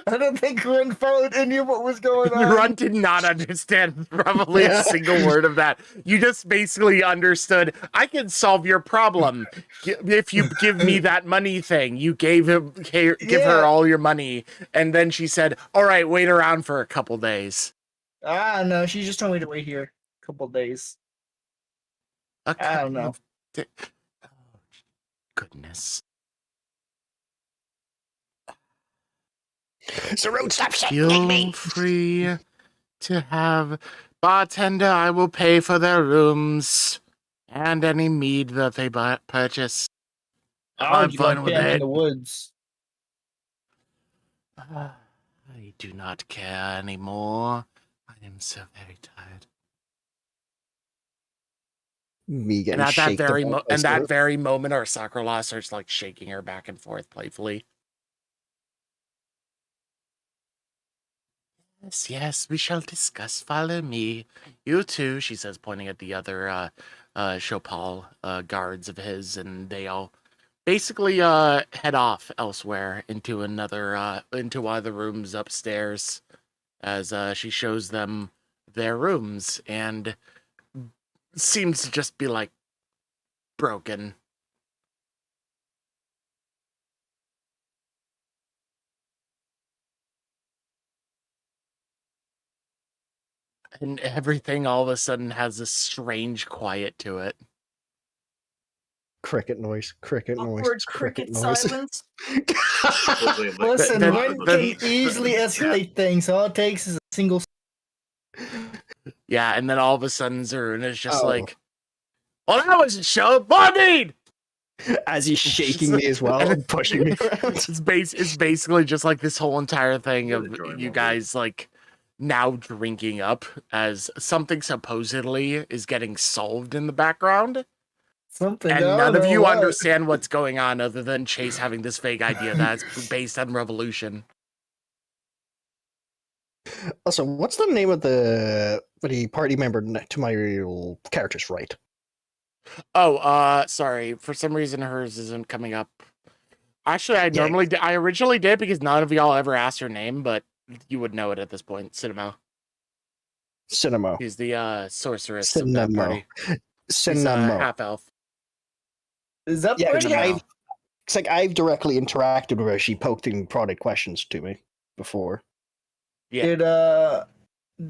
I don't think Rent followed any of what was going on. Runt did not understand probably a single word of that. You just basically understood, I can solve your problem if you give me that money thing. You give her all your money, and then she said, all right, wait around for a couple days. No, she just told me to wait here a couple days. A I don't couple know. of oh, goodness. Sarone, stop Feel shaking me. free to have bartender. I will pay for their rooms and any mead that they purchase. I'm you fine like with camp in it. the woods. I do not care anymore. I am so very tired. Me getting And at that shaked very about by Sarone. very moment, our soccer lass starts like shaking her back and forth playfully. Yes, we shall discuss. Follow me. You too, she says, pointing at the other Chopal guards of his, and they all basically head off elsewhere into into one of the rooms upstairs as she shows them their rooms and seems to just be like broken. And everything all of a sudden has this strange quiet to it. cricket noise. Cricket noise. Awkward Cricket cricket noise. silence. Listen, the- Ren the- can easily escalate things. All it takes is a single. Yeah, and then all of a sudden Arun is just Oh. like, well, that was a show. More need! As he's shaking me as well and pushing me around. It's basically just like this whole entire thing Really of enjoyable. you guys like now drinking up as something supposedly is getting solved in the background, Something. and I none don't of know you what. understand what's going on other than Chaise having this vague idea that's based on revolution. Also, what's the name of the party member to my real character's right? Oh, sorry. For some reason, hers isn't coming up. Actually, I originally did because none of y'all ever asked her name, but you would know it at this point. Cinemo. Cinemo. He's the sorceress of that Cinemo. party. He's Cinemo. half elf. Is that Yeah, pretty? Cinemo. it's like I've directly interacted with her. She poked and prodded questions to me before. Yeah. It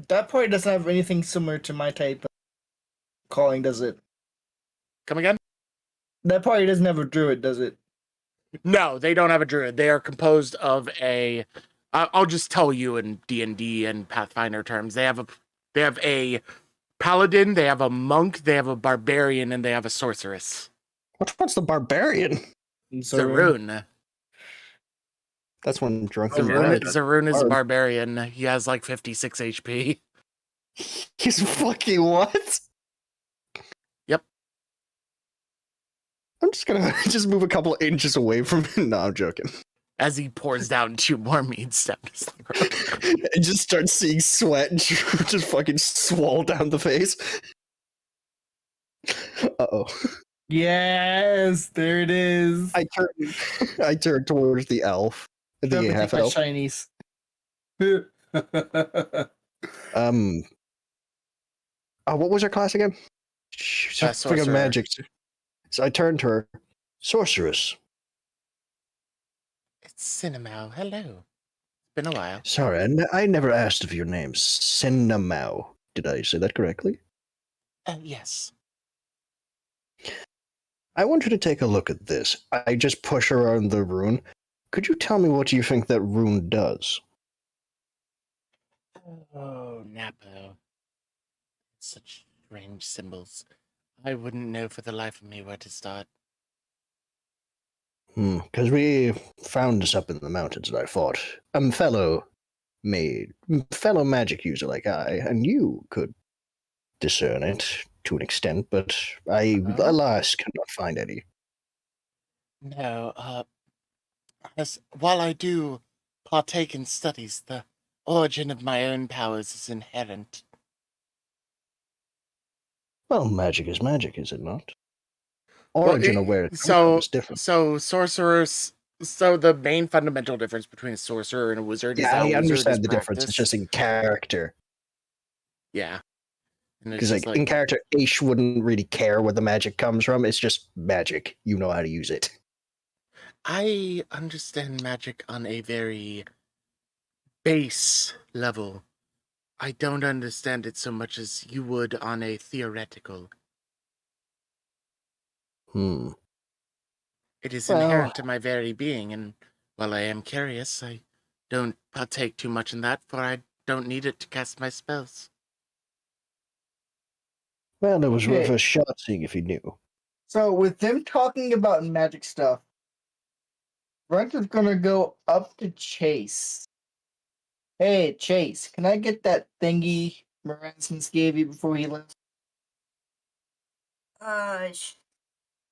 that party doesn't have anything similar to my type of calling, does it? Come again? That party doesn't have a druid, does it? No, they don't have a druid. They are composed of a. I'll just tell you in D&D and Pathfinder terms. They have a paladin. They have a monk. They have a barbarian, and they have a sorceress. Which one's the barbarian? Arun. That's one drunk. Arun is a Barb. barbarian. He has like 56 HP. He's fucking what? Yep. I'm just gonna just move a couple inches away from him. No, I'm joking. As he pours down 2 more meats down his throat. And just start seeing sweat and just fucking swell down the face. Uh-oh. Yes, there it is. I turn towards the elf. The half elf. Chinese. What was her class again? Sorcerer. Magic. So I turned to her. Sorceress. It's Cinnamau. Hello. It's been a while. Sorry, I never asked of your name. Cinnamau. Did I say that correctly? Yes. I want you to take a look at this. I just push her on the rune. Could you tell me what you think that rune does? Oh, Napo. Such strange symbols. I wouldn't know for the life of me where to start. Because we found this up in the mountains, and I thought, fellow magic user like I, and you could discern it to an extent, but I, alas, cannot find any. No, while I do partake in studies, the origin of my own powers is inherent. Well, magic is magic, is it not? Origin awareness So is different. So sorcerers. So the main fundamental difference between a sorcerer and a wizard is Yeah, that I a wizard understand is the difference. It's practice. just in character. Yeah. Because like in character, Asch wouldn't really care where the magic comes from. It's just magic. You know how to use it. I understand magic on a very base level. I don't understand it so much as you would on a theoretical. It is inherent to my very being, and while I am curious, I don't partake too much in that, for I don't need it to cast my spells. Well, it was worth Okay. a shot seeing if you knew. So with them talking about magic stuff, Runt is gonna go up to Chaise. Hey, Chaise, can I get that thingy Moransons gave you before he left?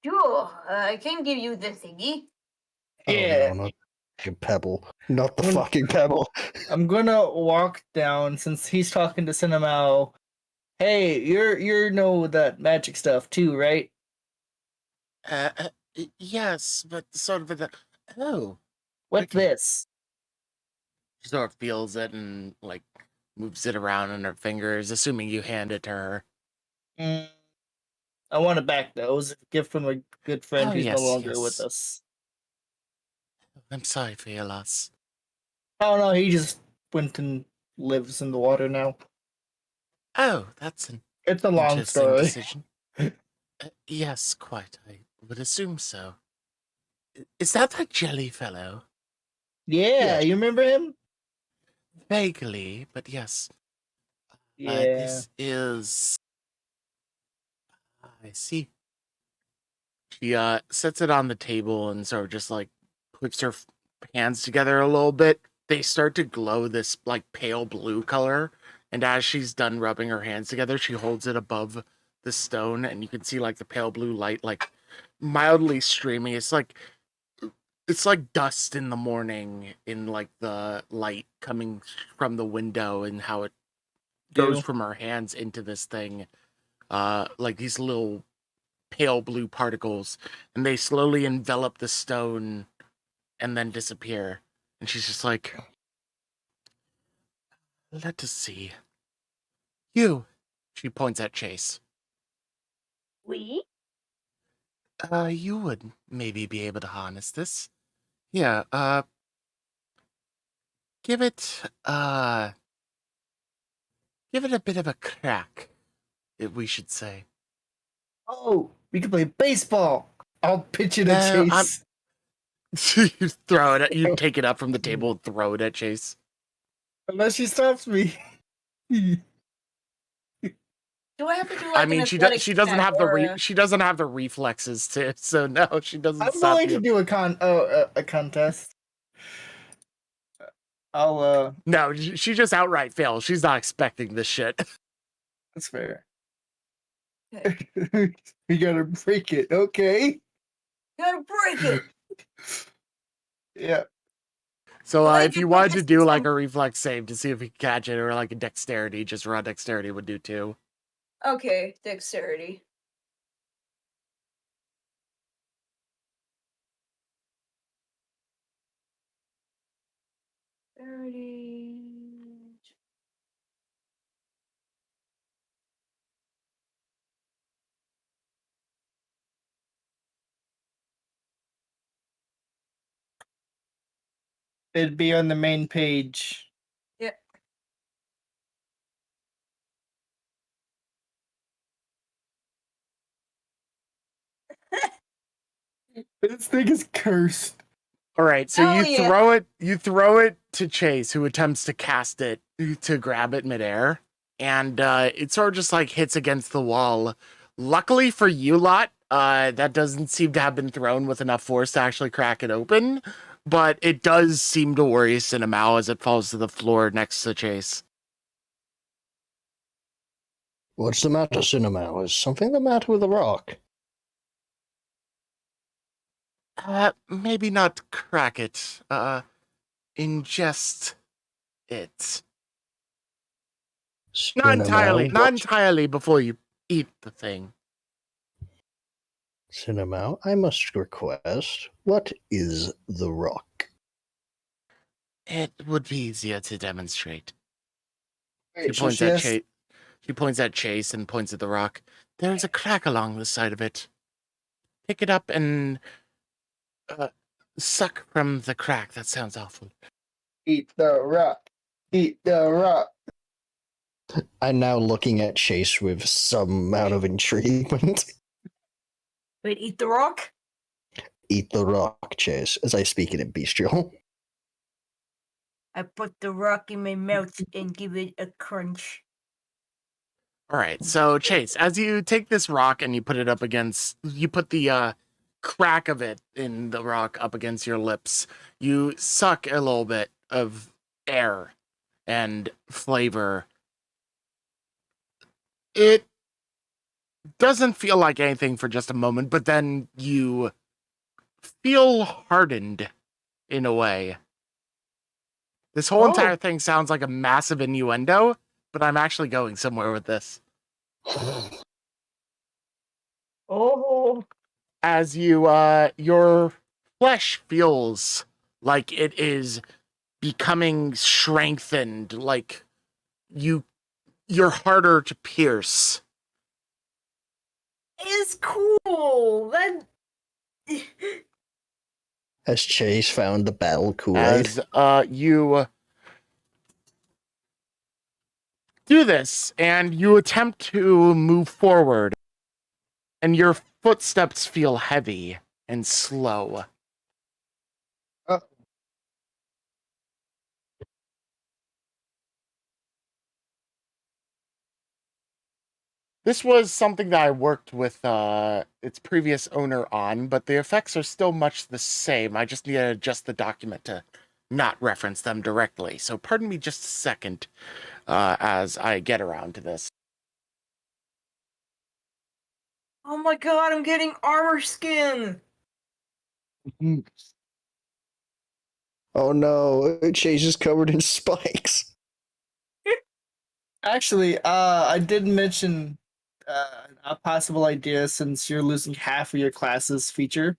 Sure. I can give you the thingy. Yeah. Oh, no, not the fucking pebble. Not the fucking pebble. I'm gonna walk down since he's talking to Cinnamau. Hey, you know that magic stuff too, right? Yes, but sort of oh. What's Okay. this? She sort of feels it and, like, moves it around in her fingers, assuming you hand it to her. I want it back though. It was a gift from a good friend Oh, who's yes, no longer yes. with us. I'm sorry for your loss. Oh no, he just went and lives in the water now. Oh, that's an It's a long interesting story. decision. Yes, quite. I would assume so. Is that jelly fellow? Yeah, Yes. you remember him? Vaguely, but yes. Yeah. This is... I see. She sets it on the table and sort of just like puts her hands together a little bit. They start to glow this like pale blue color, and as she's done rubbing her hands together, she holds it above the stone, and you can see like the pale blue light like mildly streaming. It's like dust in the morning in like the light coming from the window, and how it goes from her hands into this thing, like these little pale blue particles, and they slowly envelop the stone and then disappear. And she's just like, let us see. You, she points at Chaise. We? You would maybe be able to harness this. Yeah, give it a bit of a crack, if we should say. Oh, we can play baseball. I'll pitch it at No, Chaise. You throw it. You take it up from the table and throw it at Chaise. Unless she stops me. Do I have to do like I mean, an she athletics doesn't check have or a- she doesn't have the reflexes to. So no, she doesn't I'm stop going you. to do a contest. I'll No, she just outright fails. She's not expecting this shit. that's fair. Okay. We gotta break it, okay? Gotta break it. Yeah. So Well, I if can you put wanted to this do in like some- a reflex save to see if you can catch it, or like a dexterity, just raw dexterity would do too. Okay, dexterity. Dexterity. It'd be on the main page. Yep. This thing is cursed. All right, so Oh, you yeah. throw it to Chaise, who attempts to cast it to grab it midair, and it sort of just like hits against the wall. Luckily for you lot, that doesn't seem to have been thrown with enough force to actually crack it open, but it does seem to worry Cinnamau as it falls to the floor next to Chaise. What's the matter, Cinnamau? Is something the matter with the rock? Maybe not crack it. Ingest it. Not entirely before you eat the thing. Cinnamau, I must request, what is the rock? It would be easier to demonstrate. She Wait, so points she at has- Chaise. She points at Chaise and points at the rock. There's a crack along the side of it. Pick it up and suck from the crack. That sounds awful. Eat the rock. Eat the rock. I'm now looking at Chaise with some amount of intriguement. Wait, eat the rock? Eat the rock, Chaise, as I speak it in bestial. I put the rock in my mouth and give it a crunch. All right, so Chaise, as you take this rock and you put it up against, you put the crack of it in the rock up against your lips, you suck a little bit of air and flavor. It doesn't feel like anything for just a moment, but then you feel hardened in a way. This whole entire thing sounds like a massive innuendo, but I'm actually going somewhere with this. Oh. As you, your flesh feels like it is becoming strengthened, like you're harder to pierce. It's cool. That. Has Chaise found the battle Kool-Aid? As you do this and you attempt to move forward, and your footsteps feel heavy and slow. This was something that I worked with its previous owner on, but the effects are still much the same. I just need to adjust the document to not reference them directly. So pardon me just a second as I get around to this. Oh my god, I'm getting armor skin! Oh no, Chaise is covered in spikes. Actually, I did mention a possible idea since you're losing half of your class's feature.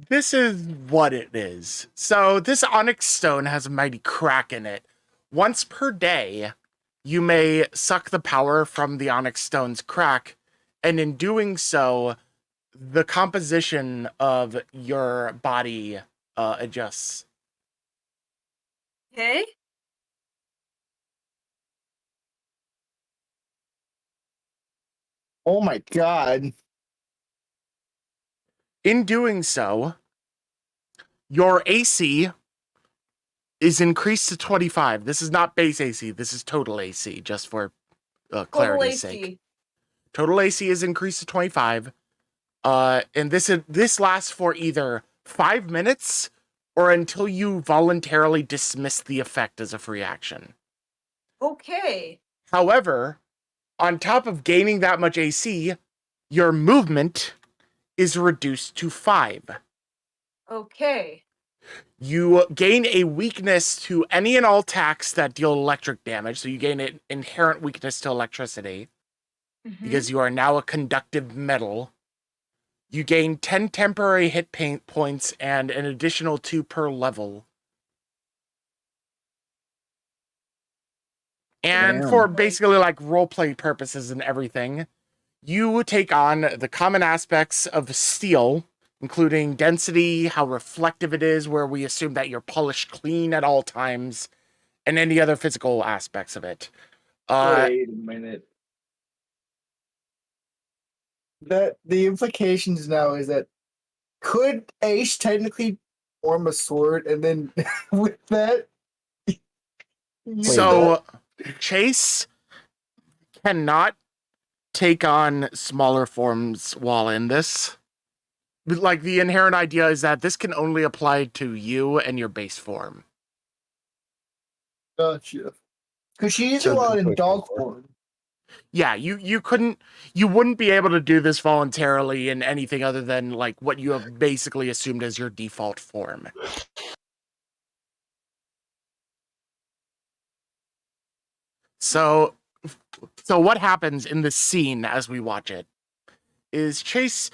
This is what it is. So this onyx stone has a mighty crack in it. Once per day, you may suck the power from the onyx stone's crack, and in doing so, the composition of your body adjusts. Okay. Oh my god. In doing so, your AC is increased to 25. This is not base AC. This is total AC, just for clarity's sake. Total AC is increased to 25. And this lasts for either 5 minutes or until you voluntarily dismiss the effect as a free action. Okay. However, on top of gaining that much AC, your movement is reduced to 5. Okay. You gain a weakness to any and all attacks that deal electric damage, so you gain an inherent weakness to electricity, because you are now a conductive metal. You gain 10 temporary hit points and an additional 2 per level. And Damn. for basically like roleplay purposes and everything, you take on the common aspects of steel, including density, how reflective it is, where we assume that you're polished clean at all times, and any other physical aspects of it. Wait a minute. That the implications now is that could Asch technically form a sword and then with that So Chaise cannot take on smaller forms while in this. Like, the inherent idea is that this can only apply to you and your base form. Gotcha. Because she is So allowed then in dog form. Yeah, you wouldn't be able to do this voluntarily in anything other than like what you have basically assumed as your default form. So what happens in this scene as we watch it is Chaise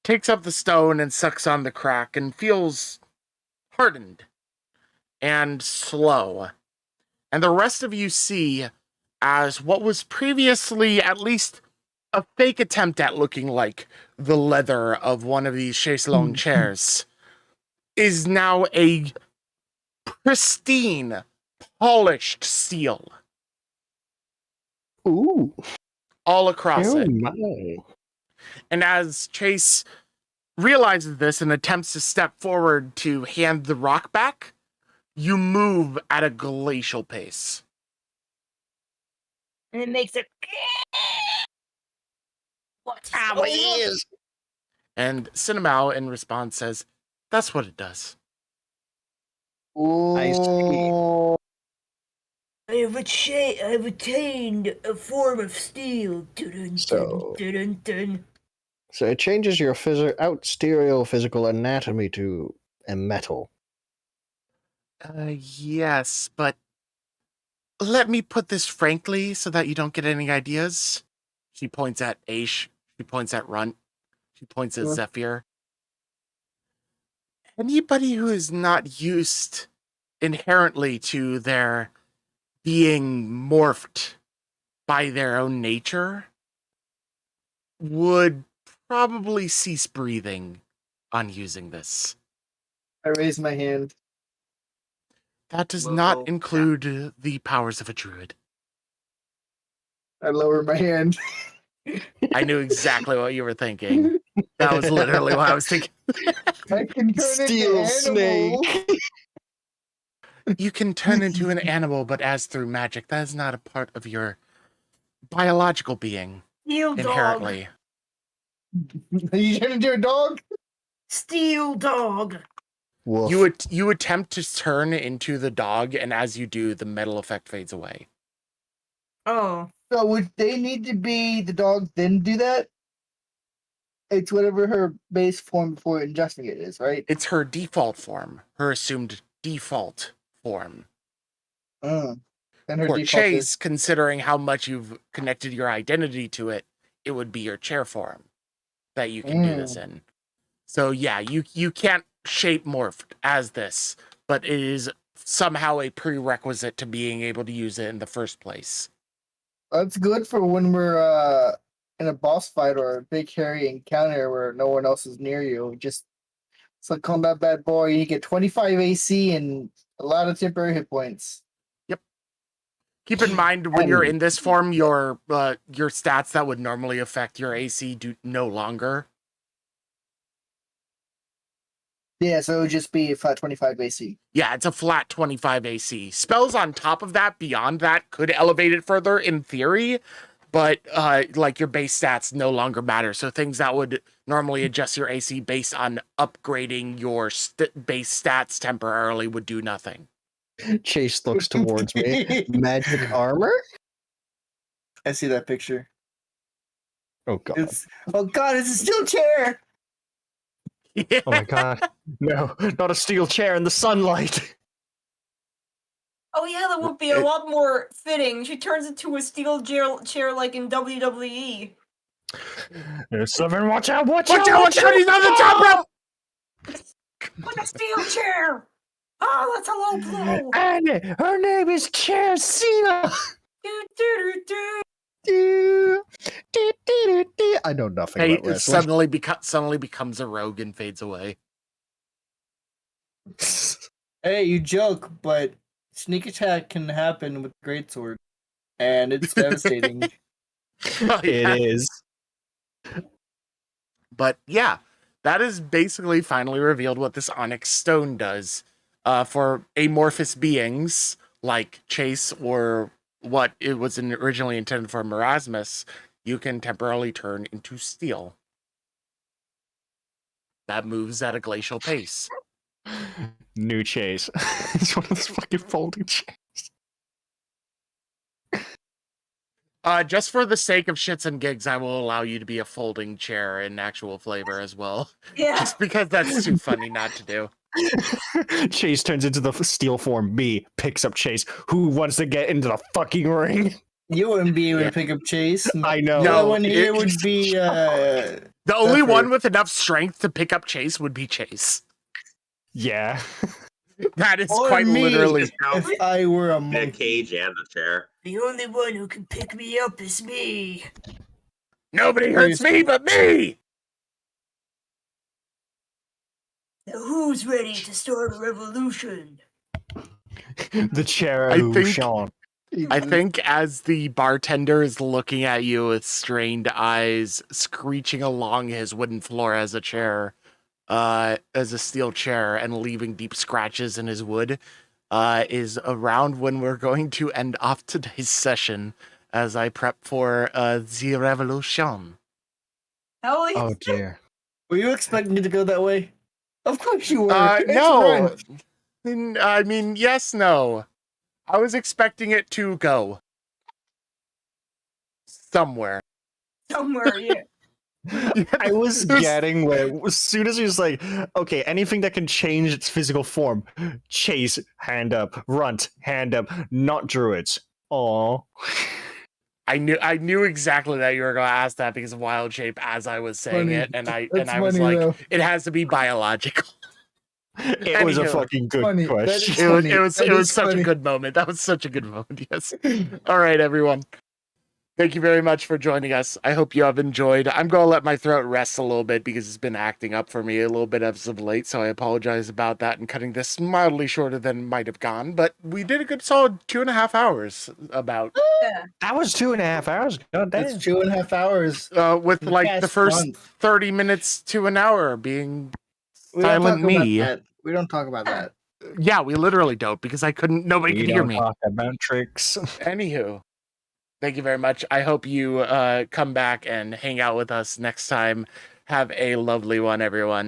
takes up the stone and sucks on the crack and feels hardened and slow. And the rest of you see as what was previously at least a fake attempt at looking like the leather of one of these chaise longue chairs is now a pristine, polished steel. Ooh. All across Oh it. my. And as Chaise realizes this and attempts to step forward to hand the rock back, you move at a glacial pace. And it makes it. What's My ears. And Cinemao in response says, "That's what it does." I see. I've attained a form of steel. So it changes your exterior physical anatomy to a metal. Yes, but let me put this frankly so that you don't get any ideas. She points at Asch. She points at Runt. She points at Zephyr. Anybody who is not used inherently to their being morphed by their own nature would probably cease breathing on using this. I raise my hand. That does Whoa. not include the powers of a druid. I lower my hand. I knew exactly what you were thinking. That was literally what I was thinking. I can turn Steel into animals. snake. You can turn into an animal, but as through magic, that is not a part of your biological being Steel dog. inherently. You turn into a dog? Steel dog. Woof. You attempt to turn into the dog, and as you do, the metal effect fades away. Oh. So would they need to be the dog then do that? It's whatever her base form before adjusting it is, right? It's her default form, her assumed default form. And her For default Chaise, considering how much you've connected your identity to it, it would be your chair form that you can do this in. So yeah, you can't shape morph as this, but it is somehow a prerequisite to being able to use it in the first place. That's good for when we're in a boss fight or a big hairy encounter where no one else is near you. Just suck on that bad boy. You get 25 AC and a lot of temporary hit points. Keep in mind when you're in this form, your stats that would normally affect your AC do no longer. Yeah, so it would just be a flat 25 AC. Yeah, it's a flat 25 AC. Spells on top of that, beyond that, could elevate it further in theory, but like your base stats no longer matter. So things that would normally adjust your AC based on upgrading your base stats temporarily would do nothing. Chaise looks towards me. Magic armor? I see that picture. Oh god. It's a steel chair. Oh my god. No, not a steel chair in the sunlight. Oh yeah, that would be a lot more fitting. She turns into a steel chair like in WWE. Seven, watch out, watch Watch out, he's on the top rope! With a steel chair! Oh, that's a low blow! And her name is Chair Cena. Do, do, do, do. I know nothing Hey, about wrestling. suddenly becomes a rogue and fades away. Hey, you joke, but sneak attack can happen with greatsword, and it's devastating. Oh, yeah. It is. But yeah, that is basically finally revealed what this onyx stone does. For amorphous beings like Chaise or what it was originally intended for Marasmus, you can temporarily turn into steel. That moves at a glacial pace. New Chaise. It's one of those fucking folding chairs. Just for the sake of shits and gigs, I will allow you to be a folding chair in actual flavor as well. Yeah. Just because that's too funny not to do. Chaise turns into the steel form. Me picks up Chaise. Who wants to get into the fucking ring? You wouldn't be able to pick up Chaise. I know. The other one here would be The only Zephyr. one with enough strength to pick up Chaise would be Chaise. Yeah. That is Or quite me. literally. if I were a The monkey. cage and the chair. The only one who can pick me up is me. Nobody hurts me but me! Now who's ready to start a revolution? The chair I who think- shone. I think as the bartender is looking at you with strained eyes, screeching along his wooden floor as a chair, as a steel chair, and leaving deep scratches in his wood, is around when we're going to end off today's session as I prep for the revolution. Hell yeah. Oh dear. Were you expecting it to go that way? Of course you were. It's No. Runt. I mean, yes, no. I was expecting it to go somewhere. Somewhere, yeah. I was getting where as soon as he was like, okay, anything that can change its physical form. Chaise, hand up. Runt, hand up. Not druids. Aw. I knew exactly that you were going to ask that because of wild shape as I was saying Funny. it, and I That's was funny, like, though. it has to be biological. It was a Anywho. fucking good Funny. That question. is- It was Funny. it was That it was is such funny. a good moment. That was such a good moment. Yes. All right, everyone. Thank you very much for joining us. I hope you have enjoyed. I'm going to let my throat rest a little bit because it's been acting up for me a little bit as of late, so I apologize about that and cutting this mildly shorter than might have gone. But we did a good solid 2.5 hours about. That was 2.5 hours. God damn. That's 2.5 hours. With the like the past first month. 30 minutes to an hour being We don't silent talk about me. that. We don't talk about that. Yeah, we literally don't because nobody We could hear don't me. talk about tricks. Anywho, thank you very much. I hope you come back and hang out with us next time. Have a lovely one, everyone.